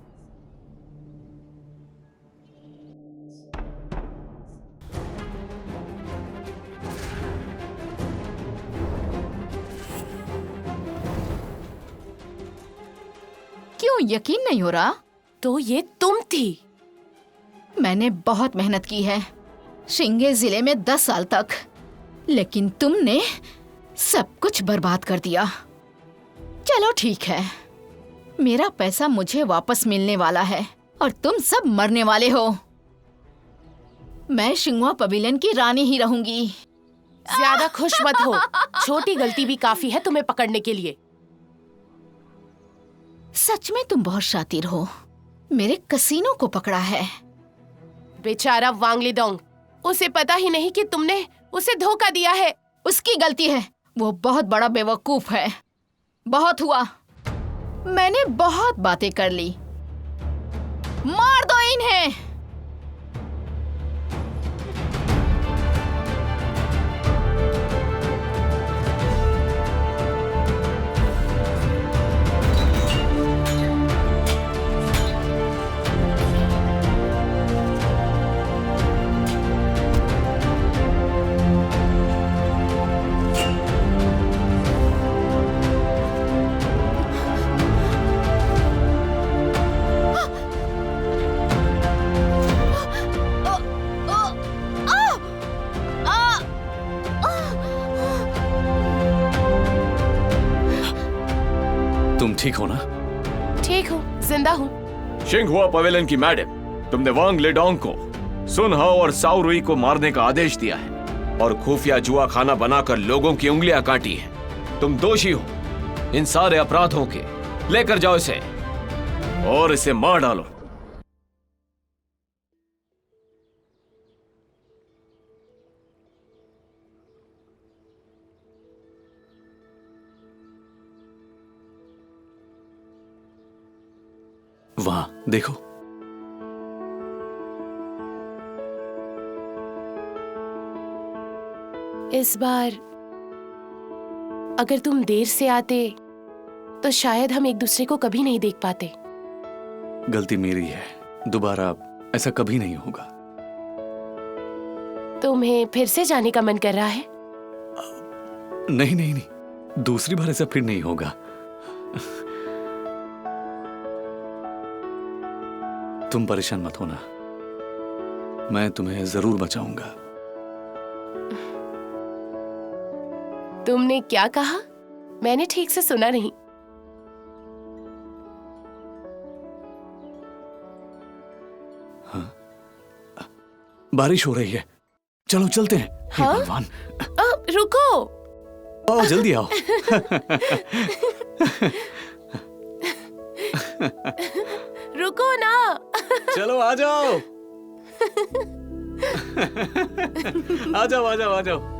Speaker 3: क्यों यकीन नहीं हो रहा?
Speaker 6: तो ये तुम थी।
Speaker 3: मैंने बहुत मेहनत की है शिंगे जिले में 10 साल तक, लेकिन तुमने सब कुछ बर्बाद कर दिया। चलो ठीक है, मेरा पैसा मुझे वापस मिलने वाला है और तुम सब मरने वाले हो। मैं शिंगुआ पवेलियन की रानी ही रहूंगी।
Speaker 6: ज्यादा खुश मत हो। छोटी गलती भी काफी है तुम्हें पकड़ने के लिए।
Speaker 3: सच में तुम बहुत शातिर हो। मेरे कसीनो को पकड़ा है।
Speaker 6: बेचारा वांग लिदोंग, उसे पता ही नहीं कि तुमने उसे धोखा दिया है।
Speaker 3: उसकी गलती है। वो बहुत बड़ा बेवकूफ है। बहुत हुआ, मैंने बहुत बातें कर ली। मार दो इन्हें।
Speaker 4: तुम ठीक हो ना?
Speaker 6: ठीक हूँ, जिंदा हूँ।
Speaker 8: शिंगहुआ पवेलियन की मैडम, तुमने वांग लेडोंग को, सुन हाओ और साओ रुई को मारने का आदेश दिया है और खुफिया जुआ खाना बनाकर लोगों की उंगलियां काटी हैं। तुम दोषी हो इन सारे अपराधों के। लेकर जाओ इसे और इसे मार डालो।
Speaker 4: वहां देखो।
Speaker 6: इस बार अगर तुम देर से आते तो शायद हम एक दूसरे को कभी नहीं देख पाते।
Speaker 4: गलती मेरी है, दोबारा ऐसा कभी नहीं होगा।
Speaker 6: तुम्हें फिर से जाने का मन कर रहा है?
Speaker 4: नहीं नहीं नहीं, दूसरी बार ऐसा फिर नहीं होगा। तुम परेशान मत होना, मैं तुम्हें जरूर बचाऊंगा।
Speaker 6: तुमने क्या कहा? मैंने ठीक से सुना नहीं।
Speaker 4: हाँ? बारिश हो रही है, चलो चलते हैं। हे
Speaker 6: हाँ?
Speaker 4: भगवान।
Speaker 6: रुको।
Speaker 4: आओ जल्दी आओ।
Speaker 6: रुको ना।
Speaker 4: चलो आ जाओ। आ जाओ आ जाओ आ जाओ।